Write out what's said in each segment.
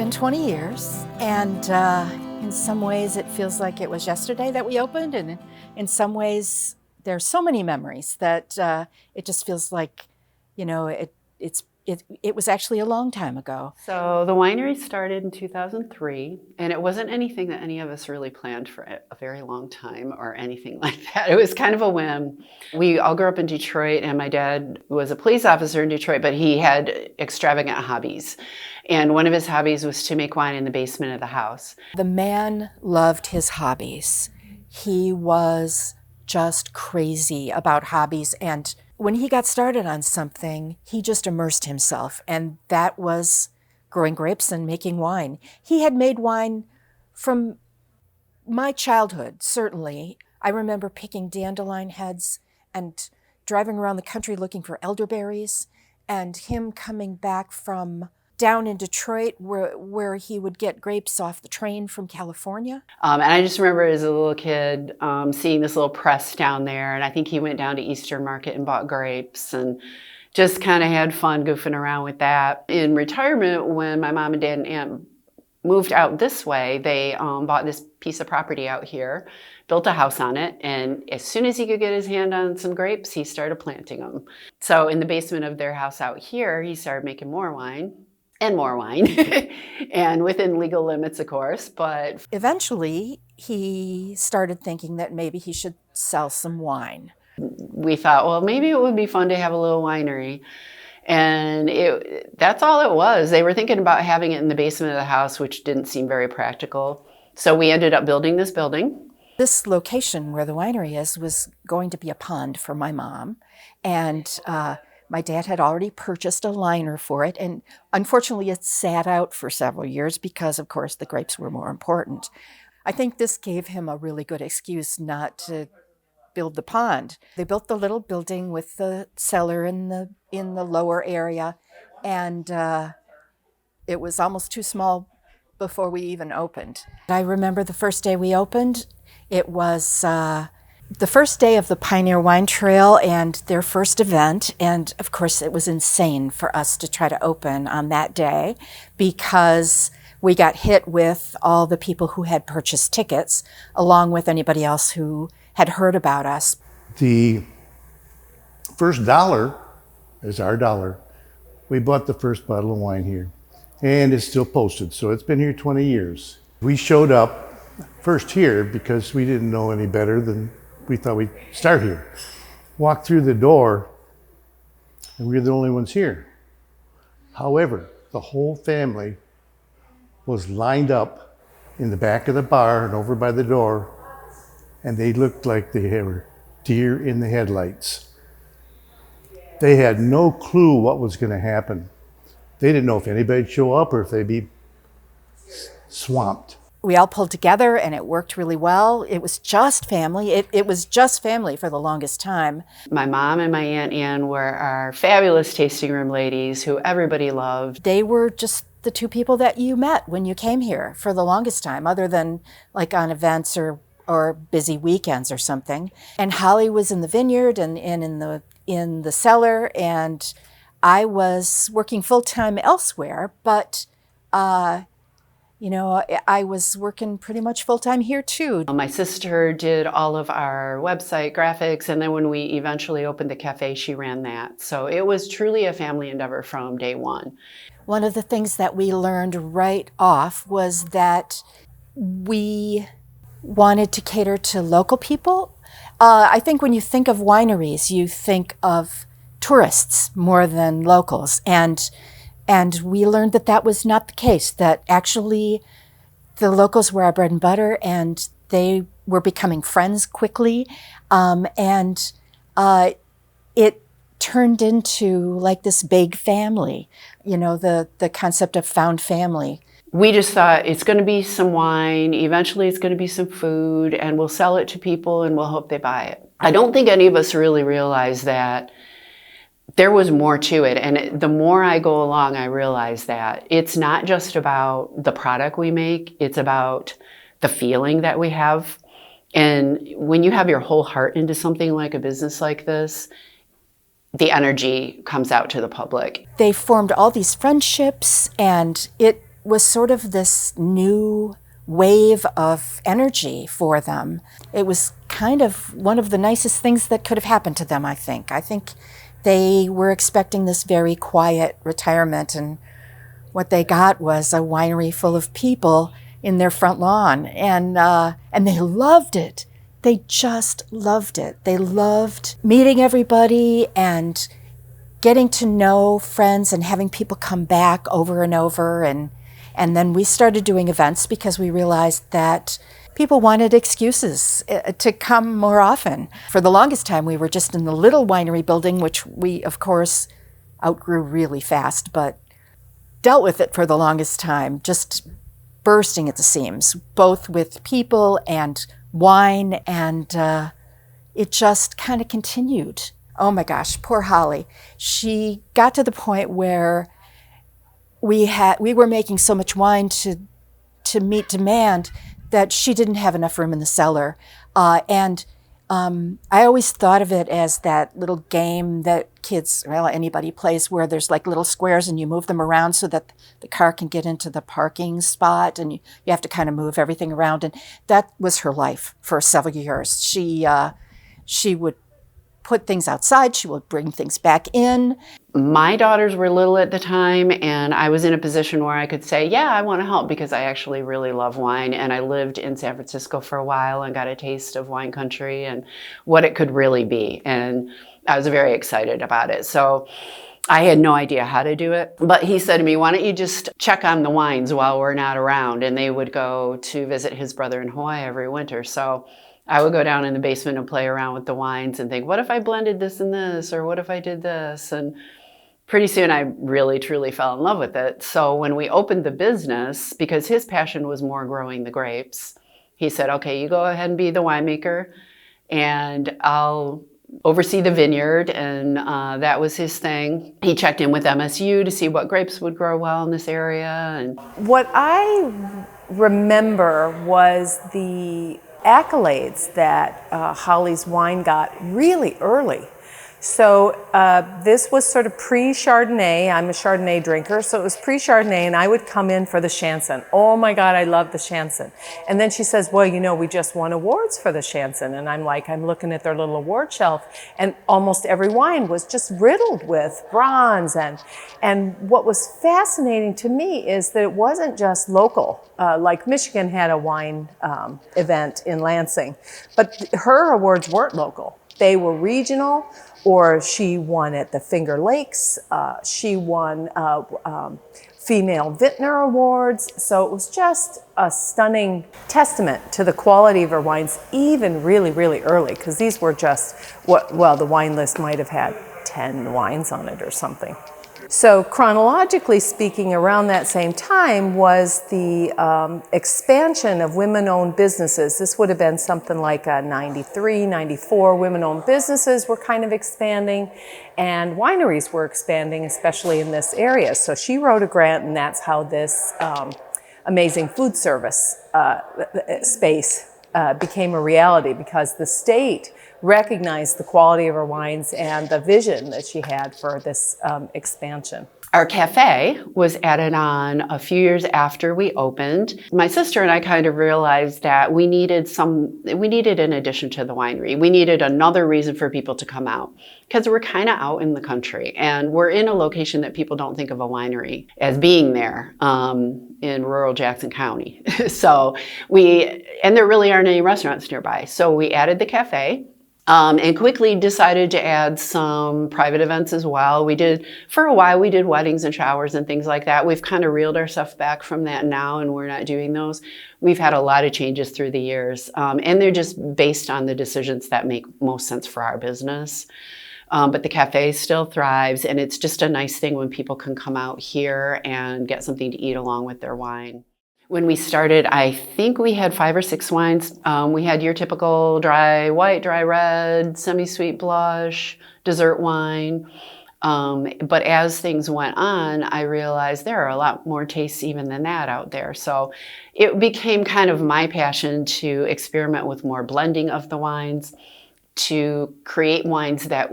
been 20 years, and in some ways it feels like it was yesterday that we opened, and in some ways there's so many memories that it just feels like, you know, it was actually a long time ago. So the winery started in 2003, and it wasn't anything that any of us really planned for a very long time or anything like that. It was kind of a whim. We all grew up in Detroit, and my dad was a police officer in Detroit, but he had extravagant hobbies. And one of his hobbies was to make wine in the basement of the house. The man loved his hobbies. He was just crazy about hobbies, and when he got started on something, he just immersed himself, and that was growing grapes and making wine. He had made wine from my childhood, certainly. I remember picking dandelion heads and driving around the country looking for elderberries, and him coming back from down in Detroit where he would get grapes off the train from California. And I just remember as a little kid seeing this little press down there, and I think he went down to Eastern Market and bought grapes and just kind of had fun goofing around with that. In retirement, when my mom and dad and aunt moved out this way, they bought this piece of property out here, built a house on it, and as soon as he could get his hand on some grapes, he started planting them. So in the basement of their house out here, he started making more wine. And more wine, and within legal limits, of course, but... Eventually, he started thinking that maybe he should sell some wine. We thought, well, maybe it would be fun to have a little winery. And that's all it was. They were thinking about having it in the basement of the house, which didn't seem very practical. So we ended up building this building. This location where the winery is was going to be a pond for my mom, and my dad had already purchased a liner for it, and unfortunately it sat out for several years because, of course, the grapes were more important. I think this gave him a really good excuse not to build the pond. They built the little building with the cellar in the lower area, and it was almost too small before we even opened. I remember the first day we opened, it was the first day of the Pioneer Wine Trail and their first event, and of course it was insane for us to try to open on that day because we got hit with all the people who had purchased tickets along with anybody else who had heard about us. The first dollar is our dollar. We bought the first bottle of wine here, and it's still posted, so it's been here 20 years. We showed up first here because we didn't know any better than we thought we'd start here. Walked through the door, and we were the only ones here. However, the whole family was lined up in the back of the bar and over by the door, and they looked like they were deer in the headlights. They had no clue what was going to happen. They didn't know if anybody'd show up or if they'd be swamped. We all pulled together, and it worked really well. It was just family. It was just family for the longest time. My mom and my Aunt Ann were our fabulous tasting room ladies who everybody loved. They were just the two people that you met when you came here for the longest time, other than like on events or busy weekends or something. And Holly was in the vineyard and in the cellar, and I was working full-time elsewhere, but you know, I was working pretty much full-time here too. My sister did all of our website graphics, and then when we eventually opened the cafe, she ran that. So it was truly a family endeavor from day one. One of the things that we learned right off was that we wanted to cater to local people. I think when you think of wineries, you think of tourists more than locals, and we learned that that was not the case, that actually the locals were our bread and butter, and they were becoming friends quickly. It turned into like this big family, you know, the concept of found family. We just thought it's going to be some wine, eventually it's going to be some food, and we'll sell it to people and we'll hope they buy it. I don't think any of us really realized that there was more to it, and the more I go along, I realize that it's not just about the product we make, it's about the feeling that we have. And when you have your whole heart into something like a business like this, the energy comes out to the public. They formed all these friendships, and it was sort of this new wave of energy for them. It was kind of one of the nicest things that could have happened to them, I think. I think they were expecting this very quiet retirement, and what they got was a winery full of people in their front lawn, and they loved it. They just loved it. They loved meeting everybody and getting to know friends and having people come back over and over. And then we started doing events because we realized that people wanted excuses to come more often. For the longest time, we were just in the little winery building, which we, of course, outgrew really fast, but dealt with it for the longest time, just bursting at the seams, both with people and wine, and it just kind of continued. Oh my gosh, poor Holly. She got to the point where we were making so much wine to meet demand that she didn't have enough room in the cellar. And I always thought of it as that little game that kids, well, anybody plays, where there's like little squares and you move them around so that the car can get into the parking spot, and you have to kind of move everything around. And that was her life for several years. She would put things outside, she would bring things back in. My daughters were little at the time, and I was in a position where I could say, yeah, I want to help, because I actually really love wine, and I lived in San Francisco for a while and got a taste of wine country and what it could really be, and I was very excited about it. So I had no idea how to do it, but he said to me, why don't you just check on the wines while we're not around? And they would go to visit his brother in Hawaii every winter. So I would go down in the basement and play around with the wines and think, what if I blended this and this, or what if I did this? And pretty soon I really, truly fell in love with it. So when we opened the business, because his passion was more growing the grapes, he said, okay, you go ahead and be the winemaker, and I'll oversee the vineyard. And that was his thing. He checked in with MSU to see what grapes would grow well in this area. And what I remember was the accolades that Holly's wine got really early. So this was sort of pre-Chardonnay. I'm a Chardonnay drinker, so it was pre-Chardonnay, and I would come in for the Chanson. Oh my God, I love the Chanson. And then she says, well, you know, we just won awards for the Chanson. And I'm like, I'm looking at their little award shelf, and almost every wine was just riddled with bronze. And what was fascinating to me is that it wasn't just local. Like Michigan had a wine event in Lansing, but her awards weren't local. They were regional, or she won at the Finger Lakes. She won Female Vintner Awards. So it was just a stunning testament to the quality of her wines, even really, really early, because these were just, well, the wine list might have had 10 wines on it or something. So chronologically speaking, around that same time was the expansion of women-owned businesses. This would have been something like 93, 94. Women-owned businesses were kind of expanding, and wineries were expanding, especially in this area. So she wrote a grant, and that's how this amazing food service space became a reality, because the state recognized the quality of her wines and the vision that she had for this expansion. Our cafe was added on a few years after we opened. My sister and I kind of realized that we needed an addition to the winery. We needed another reason for people to come out, because we're kind of out in the country, and we're in a location that people don't think of a winery as being there in rural Jackson County. And there really aren't any restaurants nearby. So we added the cafe. And quickly decided to add some private events as well. For a while, we did weddings and showers and things like that. We've kind of reeled ourselves back from that now, and we're not doing those. We've had a lot of changes through the years, and they're just based on the decisions that make most sense for our business. But the cafe still thrives, and it's just a nice thing when people can come out here and get something to eat along with their wine. When we started, I think we had 5 or 6 wines. We had your typical dry white, dry red, semi-sweet blush, dessert wine. But as things went on, I realized there are a lot more tastes even than that out there. So it became kind of my passion to experiment with more blending of the wines, to create wines that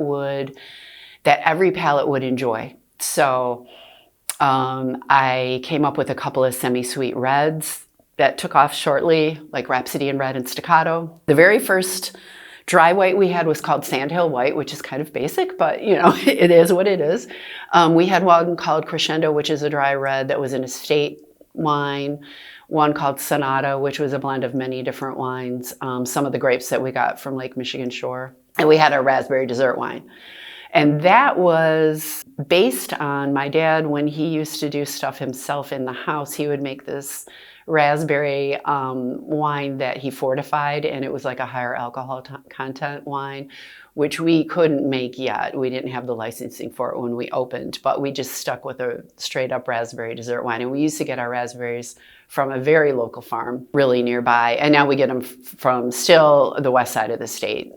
every palate would enjoy. So I came up with a couple of semi-sweet reds that took off shortly, like Rhapsody in Red and Staccato. The very first dry white we had was called Sandhill White, which is kind of basic, but you know, it is what it is. We had one called Crescendo, which is a dry red that was an estate wine. One called Sonata, which was a blend of many different wines. Some of the grapes that we got from Lake Michigan Shore. And we had a raspberry dessert wine. And that was based on my dad, when he used to do stuff himself in the house, he would make this raspberry wine that he fortified, and it was like a higher alcohol content wine, which we couldn't make yet. We didn't have the licensing for it when we opened, but we just stuck with a straight up raspberry dessert wine. And we used to get our raspberries from a very local farm really nearby, and now we get them from still the west side of the state.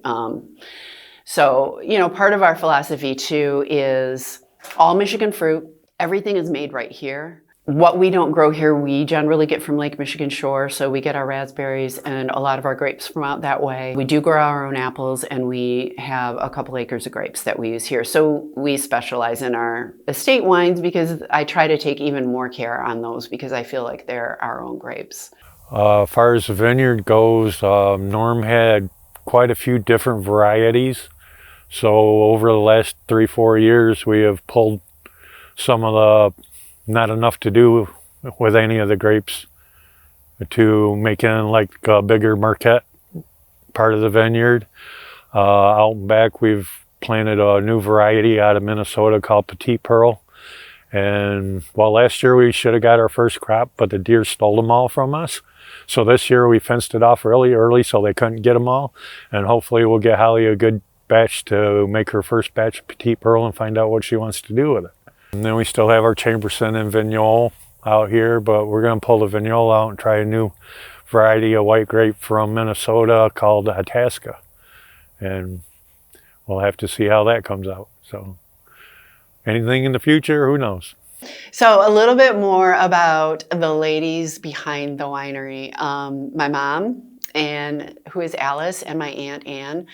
So, you know, part of our philosophy too is all Michigan fruit. Everything is made right here. What we don't grow here, we generally get from Lake Michigan Shore. So we get our raspberries and a lot of our grapes from out that way. We do grow our own apples, and we have a couple acres of grapes that we use here. So we specialize in our estate wines because I try to take even more care on those because I feel like they're our own grapes. As far as the vineyard goes, Norm had quite a few different varieties. So over the last 3-4 years, we have pulled some of the not enough to do with any of the grapes to make it like a bigger Marquette part of the vineyard. Out back, we've planted a new variety out of Minnesota called Petite Pearl. And well, last year we should have got our first crop, but the deer stole them all from us. So this year we fenced it off really early so they couldn't get them all. And hopefully we'll get Holly a good batch to make her first batch of Petite Pearl and find out what she wants to do with it. And then we still have our Chamberson and Vignole out here, but we're going to pull the Vignole out and try a new variety of white grape from Minnesota called Itasca. And we'll have to see how that comes out. So anything in the future, who knows? So a little bit more about the ladies behind the winery. My mom, and who is Alice, and my aunt Anne.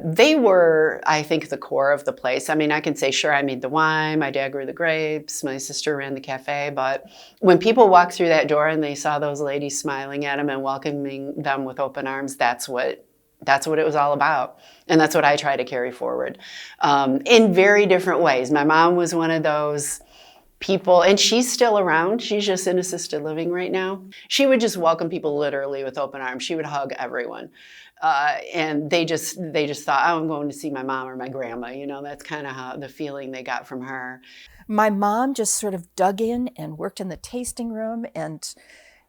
They were, I think, the core of the place. I mean, I can say, sure, I made the wine, my dad grew the grapes, my sister ran the cafe, but when people walked through that door and they saw those ladies smiling at them and welcoming them with open arms, that's what it was all about. And that's what I try to carry forward in very different ways. My mom was one of those people, and she's still around. She's just in assisted living right now. She would just welcome people literally with open arms. She would hug everyone. And they just thought, oh, I'm going to see my mom or my grandma. You know, that's kind of how the feeling they got from her. My mom just sort of dug in and worked in the tasting room and,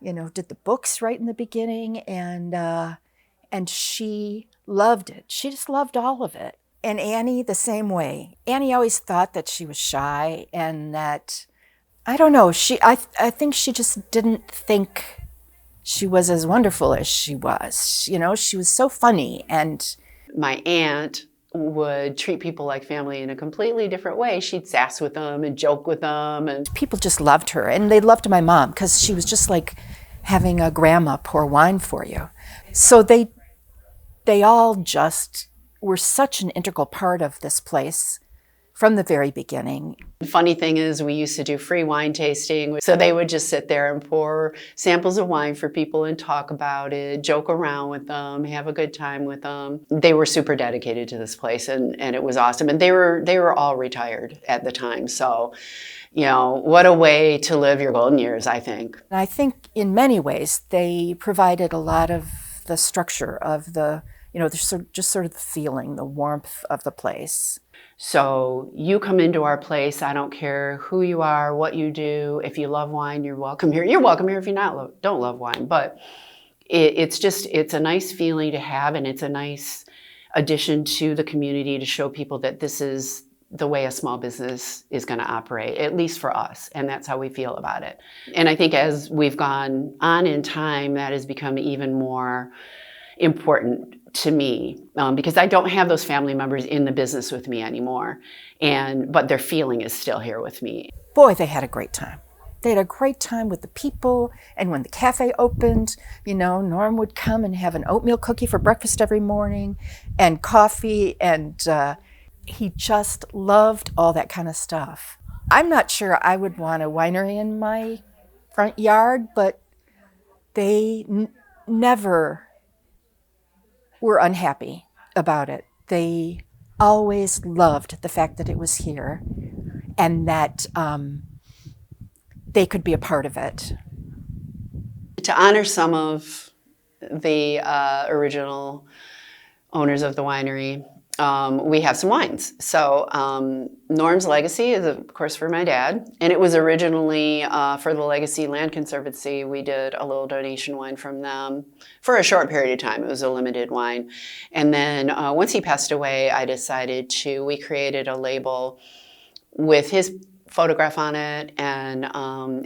you know, did the books right in the beginning. And she loved it. She just loved all of it. And Annie, the same way. Annie always thought that she was shy and that, I don't know, I think she just didn't think she was as wonderful as she was. You know, she was so funny. And my aunt would treat people like family in a completely different way. She'd sass with them and joke with them. And people just loved her. And they loved my mom because she was just like having a grandma pour wine for you. So they all just were such an integral part of this place from the very beginning. The funny thing is, we used to do free wine tasting. So they would just sit there and pour samples of wine for people and talk about it, joke around with them, have a good time with them. They were super dedicated to this place, and it was awesome. And they were all retired at the time. So, you know, what a way to live your golden years, I think. And I think in many ways, they provided a lot of the structure of the, you know, just sort of the feeling, the warmth of the place. So you come into our place, I don't care who you are, what you do. If you love wine, you're welcome here. You're welcome here if you don't love wine. But it's a nice feeling to have, and it's a nice addition to the community to show people that this is the way a small business is going to operate, at least for us. And that's how we feel about it. And I think as we've gone on in time, that has become even more important to me because I don't have those family members in the business with me anymore, but their feeling is still here with me. Boy, they had a great time. They had a great time with the people, and when the cafe opened, you know, Norm would come and have an oatmeal cookie for breakfast every morning and coffee, and he just loved all that kind of stuff. I'm not sure I would want a winery in my front yard, but they never were unhappy about it. They always loved the fact that it was here and that they could be a part of it. To honor some of the original owners of the winery, we have some wines. So Norm's Legacy is, of course, for my dad. And it was originally for the Legacy Land Conservancy. We did a little donation wine from them for a short period of time. It was a limited wine. And then once he passed away, we created a label with his photograph on it, and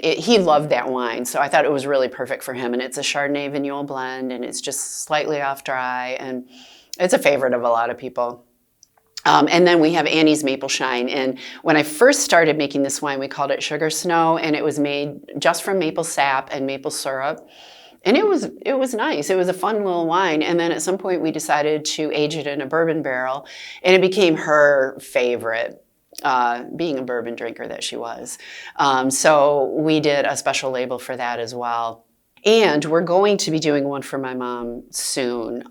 he loved that wine, so I thought it was really perfect for him. And it's a Chardonnay Vignoble blend, and it's just slightly off dry, and it's a favorite of a lot of people. And then we have Annie's Maple Shine, and when I first started making this wine, we called it Sugar Snow, and it was made just from maple sap and maple syrup. And it was nice. It was a fun little wine. And then at some point we decided to age it in a bourbon barrel, and it became her favorite. Being a bourbon drinker that she was. So we did a special label for that as well. And we're going to be doing one for my mom soon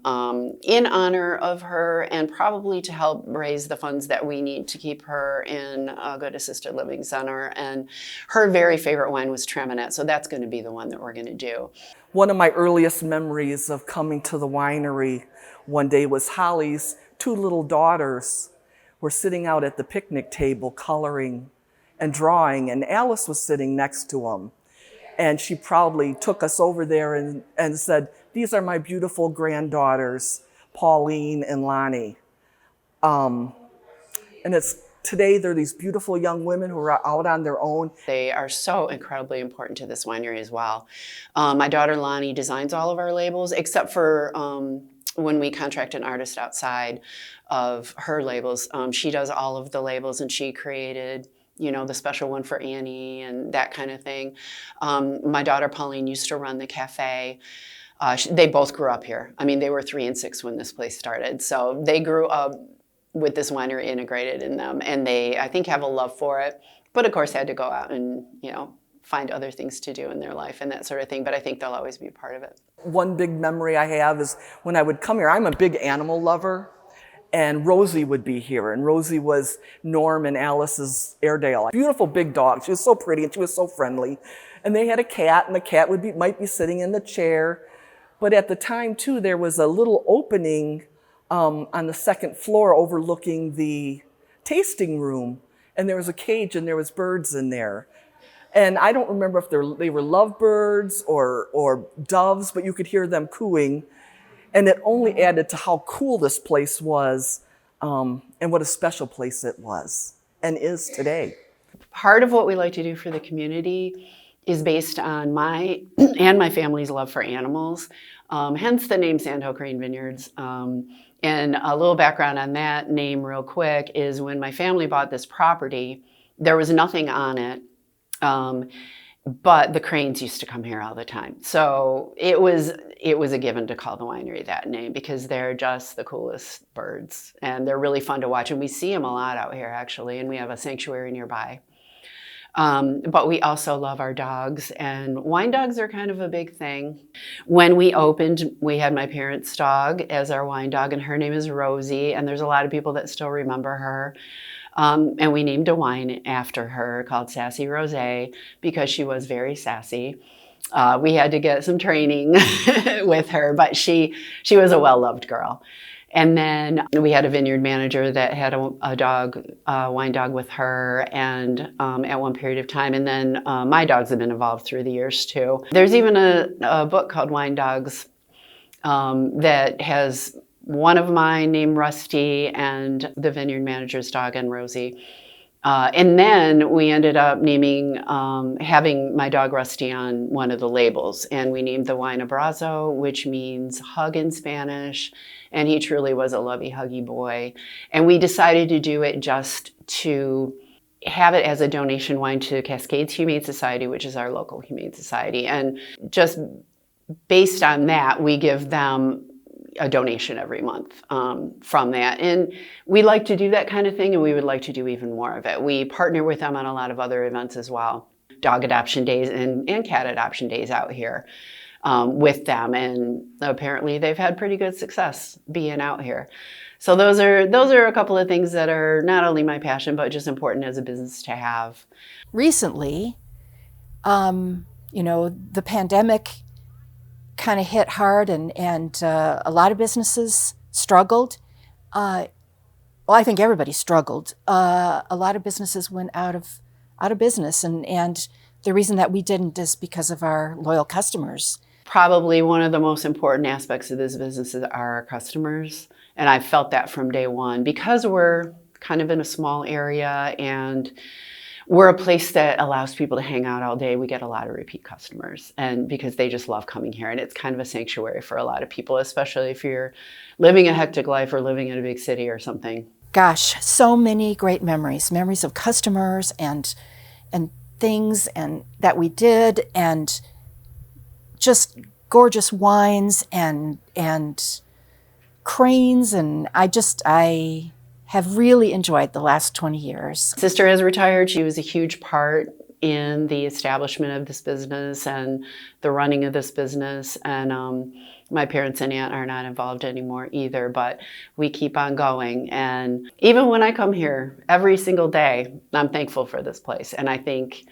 in honor of her, and probably to help raise the funds that we need to keep her in a good assisted living center. And her very favorite wine was Traminette, so that's going to be the one that we're going to do. One of my earliest memories of coming to the winery one day was Holly's two little daughters were sitting out at the picnic table coloring and drawing, and Alice was sitting next to them. And she proudly took us over there and said, "These are my beautiful granddaughters, Pauline and Lonnie." And today they're these beautiful young women who are out on their own. They are so incredibly important to this winery as well. My daughter Lonnie designs all of our labels, except for when we contract an artist outside of her labels. She does all of the labels, and she created, the special one for Annie and that kind of thing. My daughter Pauline used to run the cafe. They both grew up here. I mean, they were 3 and 6 when this place started. So they grew up with this winery integrated in them, and they, I think, have a love for it. But of course had to go out and, find other things to do in their life and that sort of thing. But I think they'll always be a part of it. One big memory I have is when I would come here, I'm a big animal lover, and Rosie would be here. And Rosie was Norm and Alice's Airedale. Beautiful big dog. She was so pretty and she was so friendly. And they had a cat, and the cat might be sitting in the chair. But at the time, too, there was a little opening on the second floor overlooking the tasting room. And there was a cage, and there was birds in there. And I don't remember if they were lovebirds or doves, but you could hear them cooing. And it only added to how cool this place was, and what a special place it was and is today. Part of what we like to do for the community is based on my and my family's love for animals, hence the name Sandhill Crane Vineyards. And a little background on that name real quick is when my family bought this property, there was nothing on it. But the cranes used to come here all the time. So it was a given to call the winery that name, because they're just the coolest birds, and they're really fun to watch. And we see them a lot out here, actually, and we have a sanctuary nearby. But we also love our dogs, and wine dogs are kind of a big thing. When we opened, we had my parents' dog as our wine dog, and her name is Rosie, and there's a lot of people that still remember her. And we named a wine after her called Sassy Rosé, because she was very sassy. We had to get some training with her, but she was a well-loved girl. And then we had a vineyard manager that had a wine dog with her, and at one period of time. And then my dogs have been involved through the years too. There's even a book called Wine Dogs that has one of mine named Rusty, and the vineyard manager's dog and Rosie. And then we ended up having my dog Rusty on one of the labels, and we named the wine Abrazo, which means hug in Spanish, and he truly was a lovey, huggy boy. And we decided to do it just to have it as a donation wine to Cascades Humane Society, which is our local humane society. And just based on that, we give them a donation every month from that. And we like to do that kind of thing, and we would like to do even more of it. We partner with them on a lot of other events as well. Dog adoption days and cat adoption days out here with them, and apparently they've had pretty good success being out here. So those are a couple of things that are not only my passion, but just important as a business to have. Recently, the pandemic kind of hit hard, and a lot of businesses struggled. Well, I think everybody struggled. A lot of businesses went out of business, and the reason that we didn't is because of our loyal customers. Probably one of the most important aspects of this business are our customers, and I've felt that from day one, because we're kind of in a small area and we're a place that allows people to hang out all day. We get a lot of repeat customers, and because they just love coming here, and it's kind of a sanctuary for a lot of people, especially if you're living a hectic life or living in a big city or something. Gosh, so many great memories of customers and things and that we did, and just gorgeous wines and cranes, and I have really enjoyed the last 20 years. Sister has retired. She was a huge part in the establishment of this business and the running of this business, and my parents and aunt are not involved anymore either, but we keep on going. And even when I come here every single day, I'm thankful for this place. And I think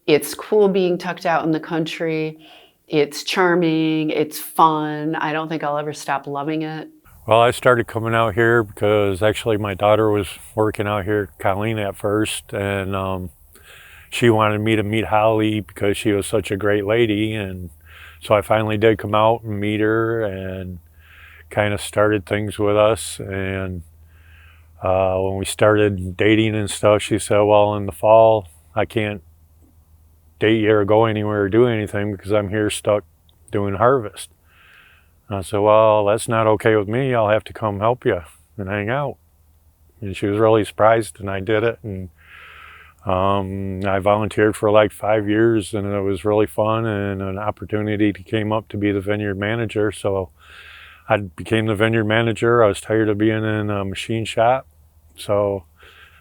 it's cool being tucked out in the country. It's charming, it's fun. I don't think I'll ever stop loving it. Well, I started coming out here because actually my daughter was working out here, Colleen, at first, and she wanted me to meet Holly because she was such a great lady. And so I finally did come out and meet her and kind of started things with us. And when we started dating and stuff, she said, well, in the fall, I can't date you or go anywhere or do anything because I'm here stuck doing harvest. And I said, well, that's not okay with me. I'll have to come help you and hang out. And she was really surprised, and I did it. And I volunteered for like 5 years, and it was really fun, and an opportunity came up to be the vineyard manager. So I became the vineyard manager. I was tired of being in a machine shop. So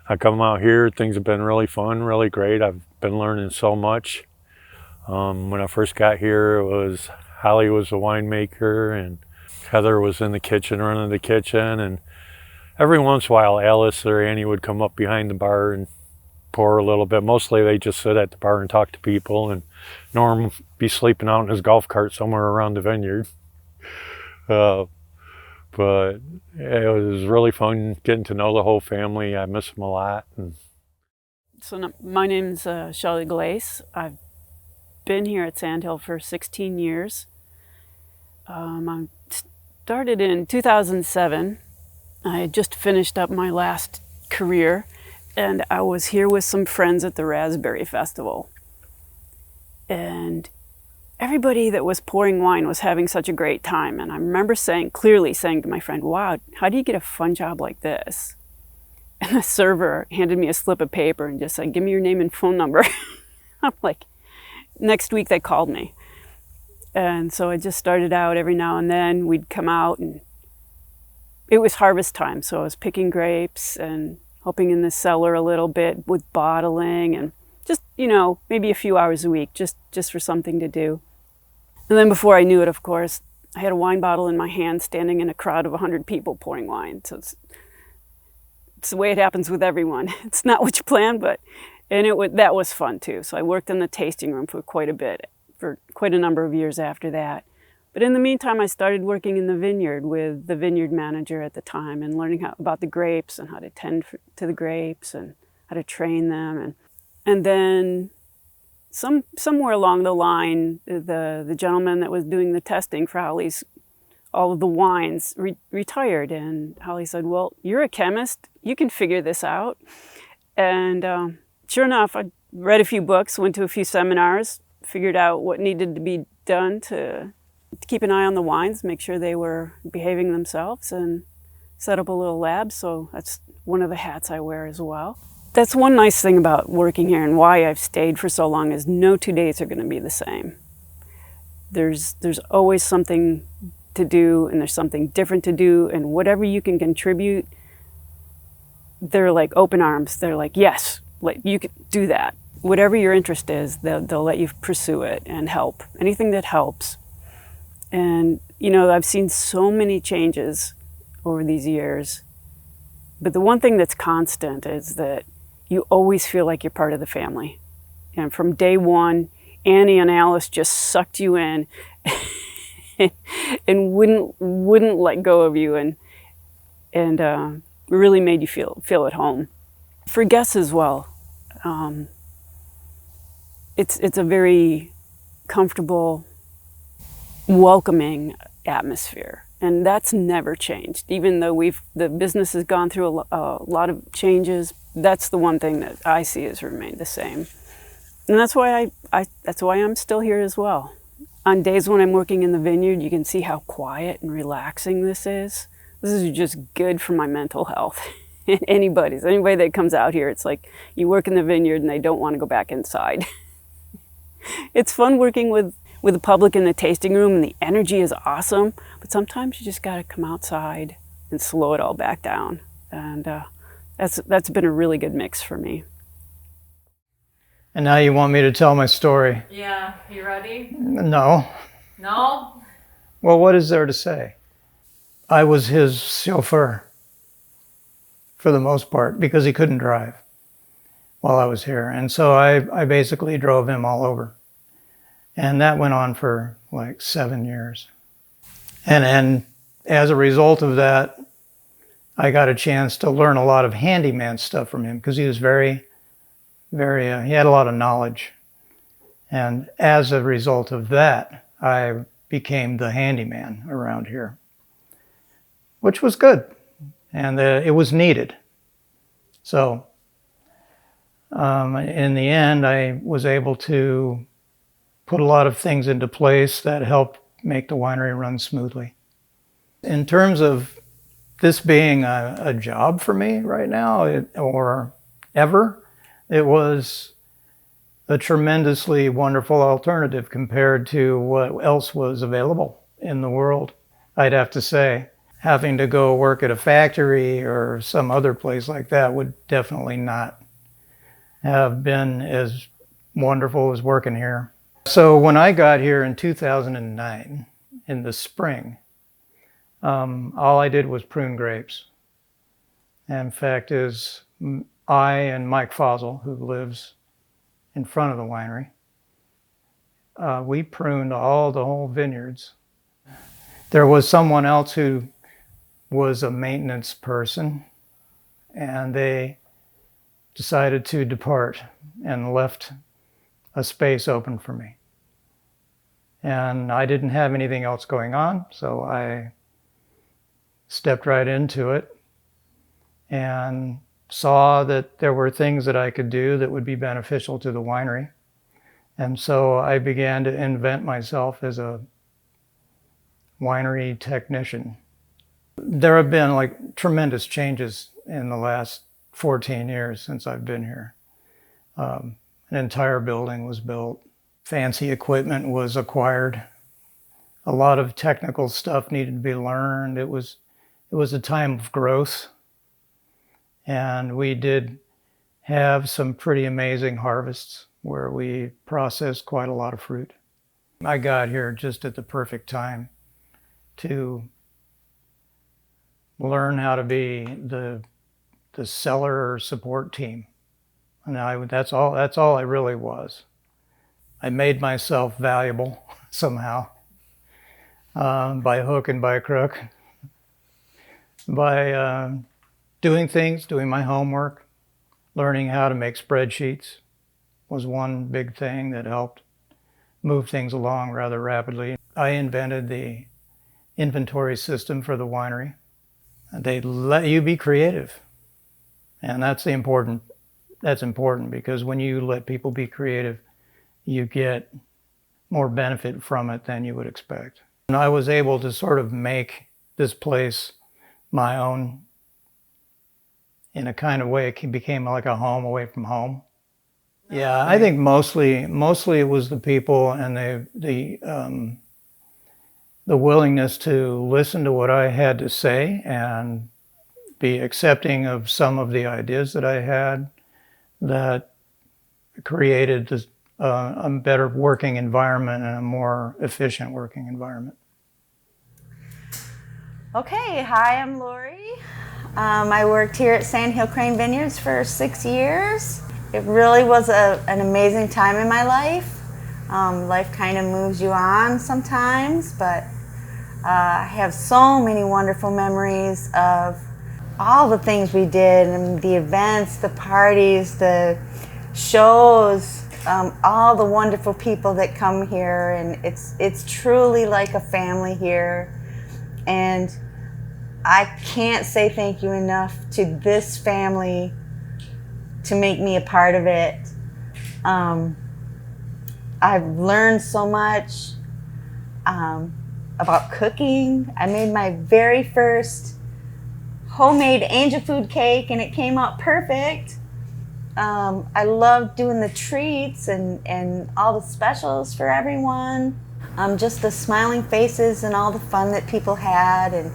I come out here, things have been really fun, really great. I've been learning so much. When I first got here, Holly was a winemaker, and Heather was in the kitchen, running the kitchen, and every once in a while Alice or Annie would come up behind the bar and pour a little bit. Mostly they just sit at the bar and talk to people, and Norm would be sleeping out in his golf cart somewhere around the vineyard. But it was really fun getting to know the whole family. I miss them a lot. So my name's Shelley Glace. I've been here at Sandhill for 16 years. I started in 2007. I had just finished up my last career, and I was here with some friends at the Raspberry Festival. And everybody that was pouring wine was having such a great time. And I remember clearly saying to my friend, wow, how do you get a fun job like this? And the server handed me a slip of paper and just said, give me your name and phone number. I'm like, next week they called me. And so I just started out every now and then. We'd come out, and it was harvest time. So I was picking grapes and helping in the cellar a little bit with bottling, and just, maybe a few hours a week, just for something to do. And then before I knew it, of course, I had a wine bottle in my hand standing in a crowd of 100 people pouring wine. So it's the way it happens with everyone. It's not what you plan, that was fun too. So I worked in the tasting room for quite a number of years after that. But in the meantime, I started working in the vineyard with the vineyard manager at the time, and learning about the grapes and how to tend to the grapes and how to train them. And then somewhere along the line, the gentleman that was doing the testing for all of the wines retired, and Holly said, well, you're a chemist, you can figure this out. And sure enough, I read a few books, went to a few seminars, figured out what needed to be done to keep an eye on the wines, make sure they were behaving themselves, and set up a little lab. So that's one of the hats I wear as well. That's one nice thing about working here, and why I've stayed for so long, is no 2 days are going to be the same. There's always something to do and there's something different to do, and whatever you can contribute, they're like open arms. They're like, yes, you can do that. Whatever your interest is, they'll let you pursue it and help. Anything that helps. And, you know, I've seen so many changes over these years, but the one thing that's constant is that you always feel like you're part of the family. And from day one, Annie and Alice just sucked you in and wouldn't let go of you, and really made you feel at home. For guests as well, it's a very comfortable, welcoming atmosphere, and that's never changed. Even though the business has gone through a lot of changes, that's the one thing that I see has remained the same, and that's why that's why I'm still here as well. On days when I'm working in the vineyard, you can see how quiet and relaxing this is. This is just good for my mental health. Anybody that comes out here, it's like you work in the vineyard and they don't want to go back inside. It's fun working with the public in the tasting room, and the energy is awesome, but sometimes you just got to come outside and slow it all back down, and that's been a really good mix for me. And now you want me to tell my story? Yeah, you ready? No. No? Well, what is there to say? I was his chauffeur for the most part because he couldn't drive while I was here. And so I basically drove him all over. And that went on for like 7 years. And as a result of that, I got a chance to learn a lot of handyman stuff from him because he was very, he had a lot of knowledge. And as a result of that, I became the handyman around here, which was good. And it was needed. So in the end, I was able to put a lot of things into place that helped make the winery run smoothly. In terms of this being a job for me right now, or ever, it was a tremendously wonderful alternative compared to what else was available in the world, I'd have to say. Having to go work at a factory or some other place like that would definitely not have been as wonderful as working here. So when I got here in 2009, in the spring, all I did was prune grapes. And in fact, I and Mike Fossil, who lives in front of the winery, we pruned the whole vineyards. There was someone else who was a maintenance person, and they decided to depart and left a space open for me. And I didn't have anything else going on, so I stepped right into it and saw that there were things that I could do that would be beneficial to the winery. And so I began to invent myself as a winery technician. There have been like tremendous changes in the last 14 years since I've been here. An entire building was built. Fancy equipment was acquired. A lot of technical stuff needed to be learned. It was a time of growth. And we did have some pretty amazing harvests where we processed quite a lot of fruit. I got here just at the perfect time to learn how to be the cellar support team. And that's all I really was. I made myself valuable somehow, by hook and by crook, by doing my homework, learning how to make spreadsheets was one big thing that helped move things along rather rapidly. I invented the inventory system for the winery. They let you be creative, and that's important because when you let people be creative, you get more benefit from it than you would expect. And I was able to sort of make this place my own in a kind of way. It became like a home away from home. Yeah, I think mostly it was the people and the willingness to listen to what I had to say and be accepting of some of the ideas that I had, that created a better working environment and a more efficient working environment. Okay, hi, I'm Lori. I worked here at Sandhill Crane Vineyards for 6 years. It really was an amazing time in my life. Life kind of moves you on sometimes, but I have so many wonderful memories of all the things we did, and the events, the parties, the shows, all the wonderful people that come here, and it's truly like a family here. And I can't say thank you enough to this family to make me a part of it. I've learned so much about cooking. I made my very first homemade angel food cake, and it came out perfect. I love doing the treats and all the specials for everyone. Just the smiling faces and all the fun that people had, and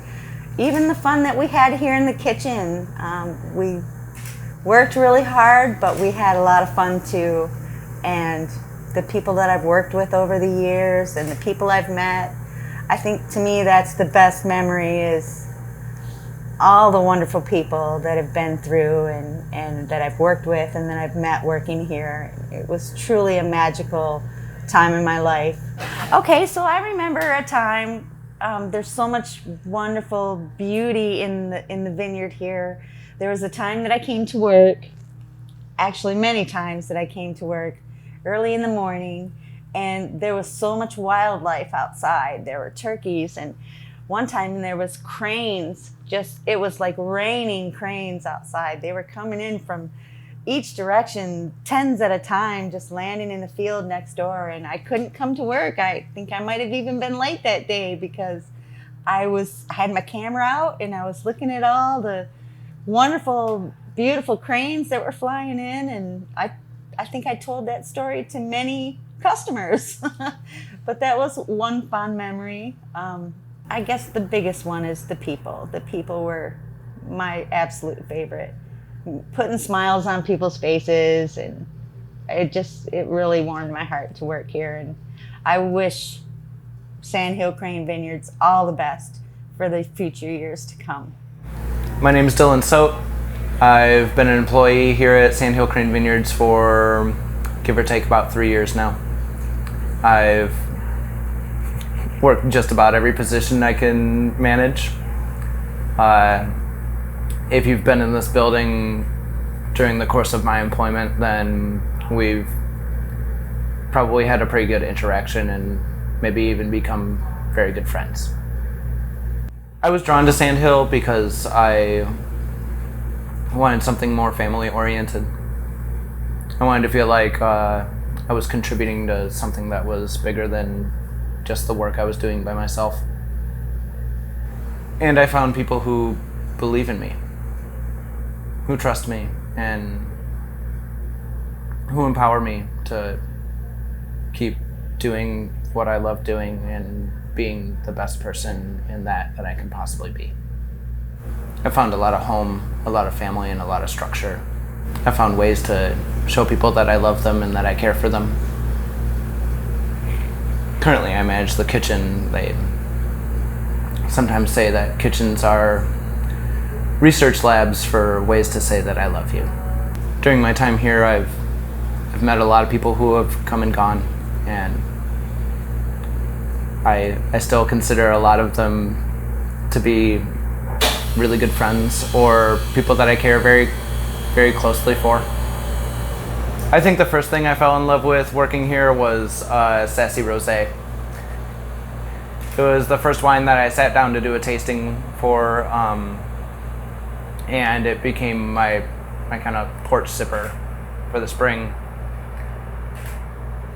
even the fun that we had here in the kitchen. We worked really hard, but we had a lot of fun too. And the people that I've worked with over the years and the people I've met, I think to me that's the best memory, is all the wonderful people that have been through and that I've worked with and that I've met working here. It was truly a magical time in my life. Okay, so I remember a time, there's so much wonderful beauty in the vineyard here. There was a time that I came to work, actually many times that I came to work early in the morning, and there was so much wildlife outside. There were turkeys, and one time there was cranes. It was like raining cranes outside. They were coming in from each direction, tens at a time, just landing in the field next door, and I couldn't come to work. I think I might have even been late that day because I had my camera out and I was looking at all the wonderful, beautiful cranes that were flying in, and I think I told that story to many customers. But that was one fond memory. I guess the biggest one is the people. The people were my absolute favorite. Putting smiles on people's faces, and it really warmed my heart to work here. And I wish Sandhill Crane Vineyards all the best for the future years to come. My name is Dylan Sote. I've been an employee here at Sandhill Crane Vineyards for give or take about 3 years now. I've worked just about every position I can manage. If you've been in this building during the course of my employment, then we've probably had a pretty good interaction and maybe even become very good friends. I was drawn to Sandhill because I wanted something more family oriented. I wanted to feel like I was contributing to something that was bigger than just the work I was doing by myself. And I found people who believe in me, who trust me, and who empower me to keep doing what I love doing and being the best person in that I can possibly be. I found a lot of home, a lot of family, and a lot of structure. I found ways to show people that I love them and that I care for them. Currently, I manage the kitchen. They sometimes say that kitchens are research labs for ways to say that I love you. During my time here, I've met a lot of people who have come and gone, and I still consider a lot of them to be really good friends or people that I care very, very closely for. I think the first thing I fell in love with working here was Sassy Rosé. It was the first wine that I sat down to do a tasting for, and it became my kind of porch sipper for the spring.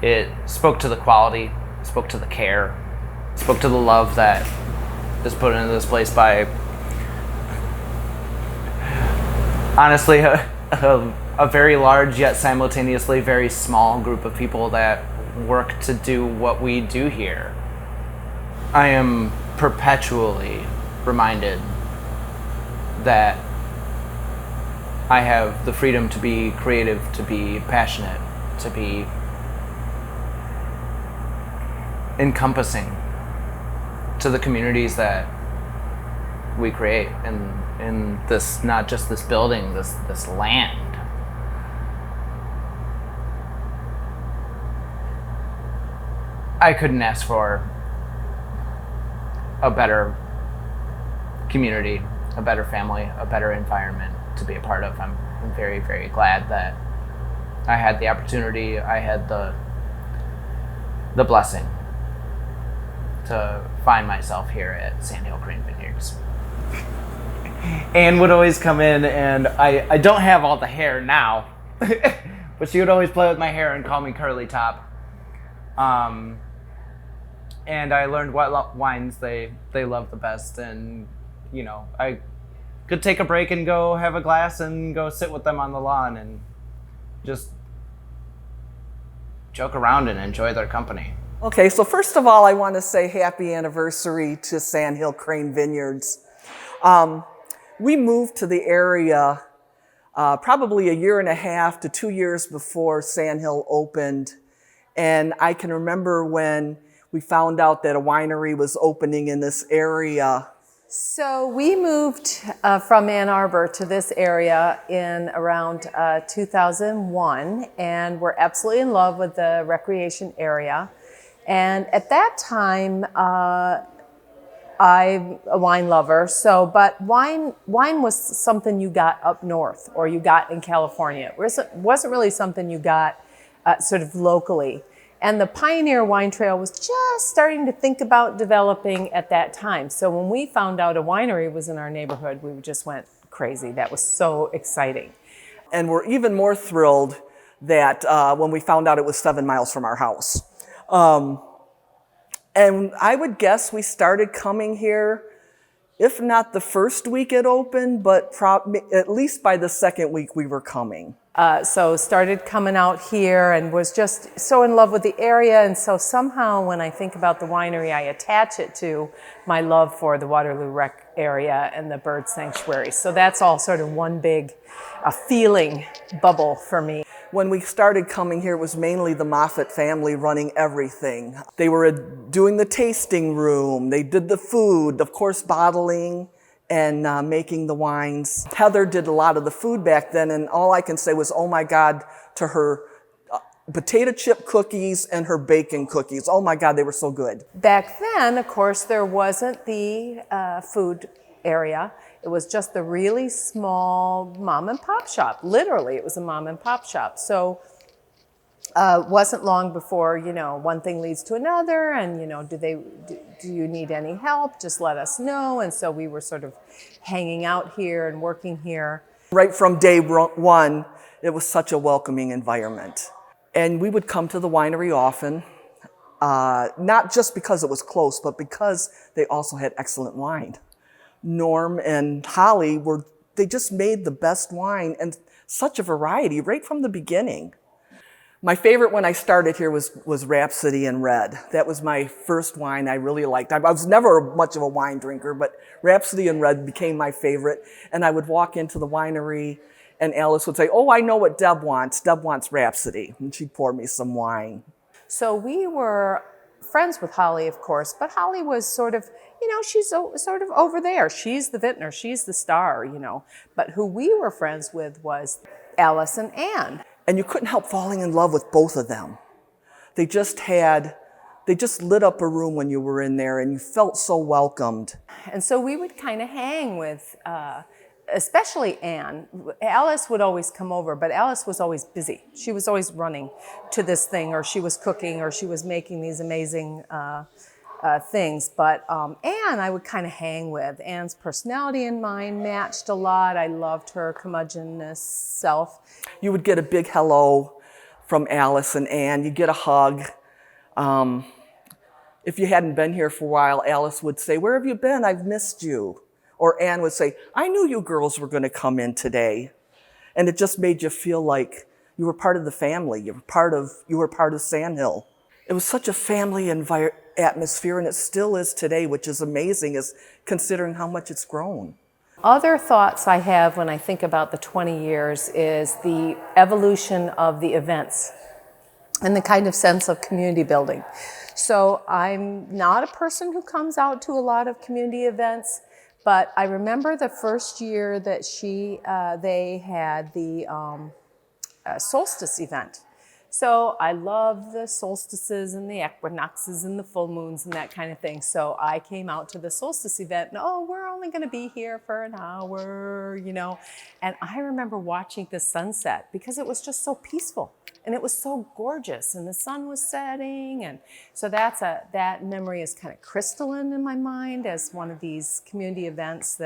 It spoke to the quality, spoke to the care, spoke to the love that is put into this place by, honestly, a very large yet simultaneously very small group of people that work to do what we do here. I am perpetually reminded that I have the freedom to be creative, to be passionate, to be encompassing to the communities that we create in this, not just this building, this land. I couldn't ask for a better community, a better family, a better environment to be a part of. I'm very, very glad that I had the opportunity, I had the blessing to find myself here at Sandhill Crane Vineyards. Anne would always come in, and I don't have all the hair now, but she would always play with my hair and call me Curly Top. And I learned what wines they love the best, and you know, I could take a break and go have a glass and go sit with them on the lawn and just joke around and enjoy their company. Okay, so first of all, I want to say happy anniversary to Sandhill Crane Vineyards. We moved to the area probably 1.5 to 2 years before Sandhill opened. And I can remember when we found out that a winery was opening in this area. So we moved from Ann Arbor to this area in around 2001, and we're absolutely in love with the recreation area. And at that time, I'm a wine lover, but wine was something you got up north or you got in California. It wasn't really something you got sort of locally. And the Pioneer Wine Trail was just starting to think about developing at that time. So when we found out a winery was in our neighborhood, we just went crazy. That was so exciting. And we're even more thrilled that when we found out it was 7 miles from our house. And I would guess we started coming here, if not the first week it opened, but at least by the second week we were coming. So started coming out here and was just so in love with the area. And so somehow when I think about the winery, I attach it to my love for the Waterloo Rec area and the bird sanctuary. So that's all sort of one big feeling bubble for me. When we started coming here, it was mainly the Moffatt family running everything. They were doing the tasting room, they did the food, of course bottling and making the wines. Heather did a lot of the food back then, and all I can say was, oh my God, to her potato chip cookies and her bacon cookies. Oh my God, they were so good. Back then, of course, there wasn't the food area. It was just the really small mom and pop shop. Literally, it was a mom and pop shop. So wasn't long before, you know, one thing leads to another, and you know, do you need any help? Just let us know. And so we were sort of hanging out here and working here. Right from day one, it was such a welcoming environment. And we would come to the winery often, not just because it was close, but because they also had excellent wine. Norm and Holly they just made the best wine and such a variety right from the beginning. My favorite when I started here was Rhapsody in Red. That was my first wine I really liked. I was never much of a wine drinker, but Rhapsody in Red became my favorite. And I would walk into the winery and Alice would say, oh, I know what Deb wants. Deb wants Rhapsody. And she'd pour me some wine. So we were friends with Holly, of course, but Holly was sort of, you know, she's sort of over there. She's the vintner, she's the star, you know. But who we were friends with was Alice and Anne. And you couldn't help falling in love with both of them. They just lit up a room when you were in there and you felt so welcomed. And so we would kind of hang with, especially Anne. Alice would always come over, but Alice was always busy. She was always running to this thing, or she was cooking, or she was making these amazing things. But Anne, I would kind of hang with. Anne's personality and mine matched a lot. I loved her curmudgeonness self. You would get a big hello from Alice and Anne. You'd get a hug. If you hadn't been here for a while, Alice would say, where have you been? I've missed you. Or Anne would say, I knew you girls were going to come in today. And it just made you feel like you were part of the family. You were part of Sandhill. It was such a family atmosphere, and it still is today, which is amazing, is considering how much it's grown. Other thoughts I have when I think about the 20 years is the evolution of the events and the kind of sense of community building. So I'm not a person who comes out to a lot of community events, but I remember the first year that they had the solstice event. So I love the solstices and the equinoxes and the full moons and that kind of thing. So I came out to the solstice event and, oh, we're only going to be here for an hour, you know. And I remember watching the sunset because it was just so peaceful and it was so gorgeous and the sun was setting. And so that memory is kind of crystalline in my mind as one of these community events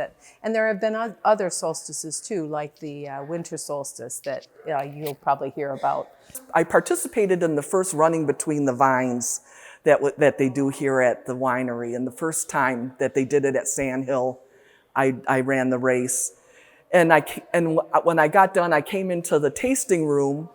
and there have been other solstices too, like the winter solstice that you'll probably hear about. I participated in the first running between the vines that they do here at the winery. And the first time that they did it at Sandhill, I ran the race. And when I got done, I came into the tasting room,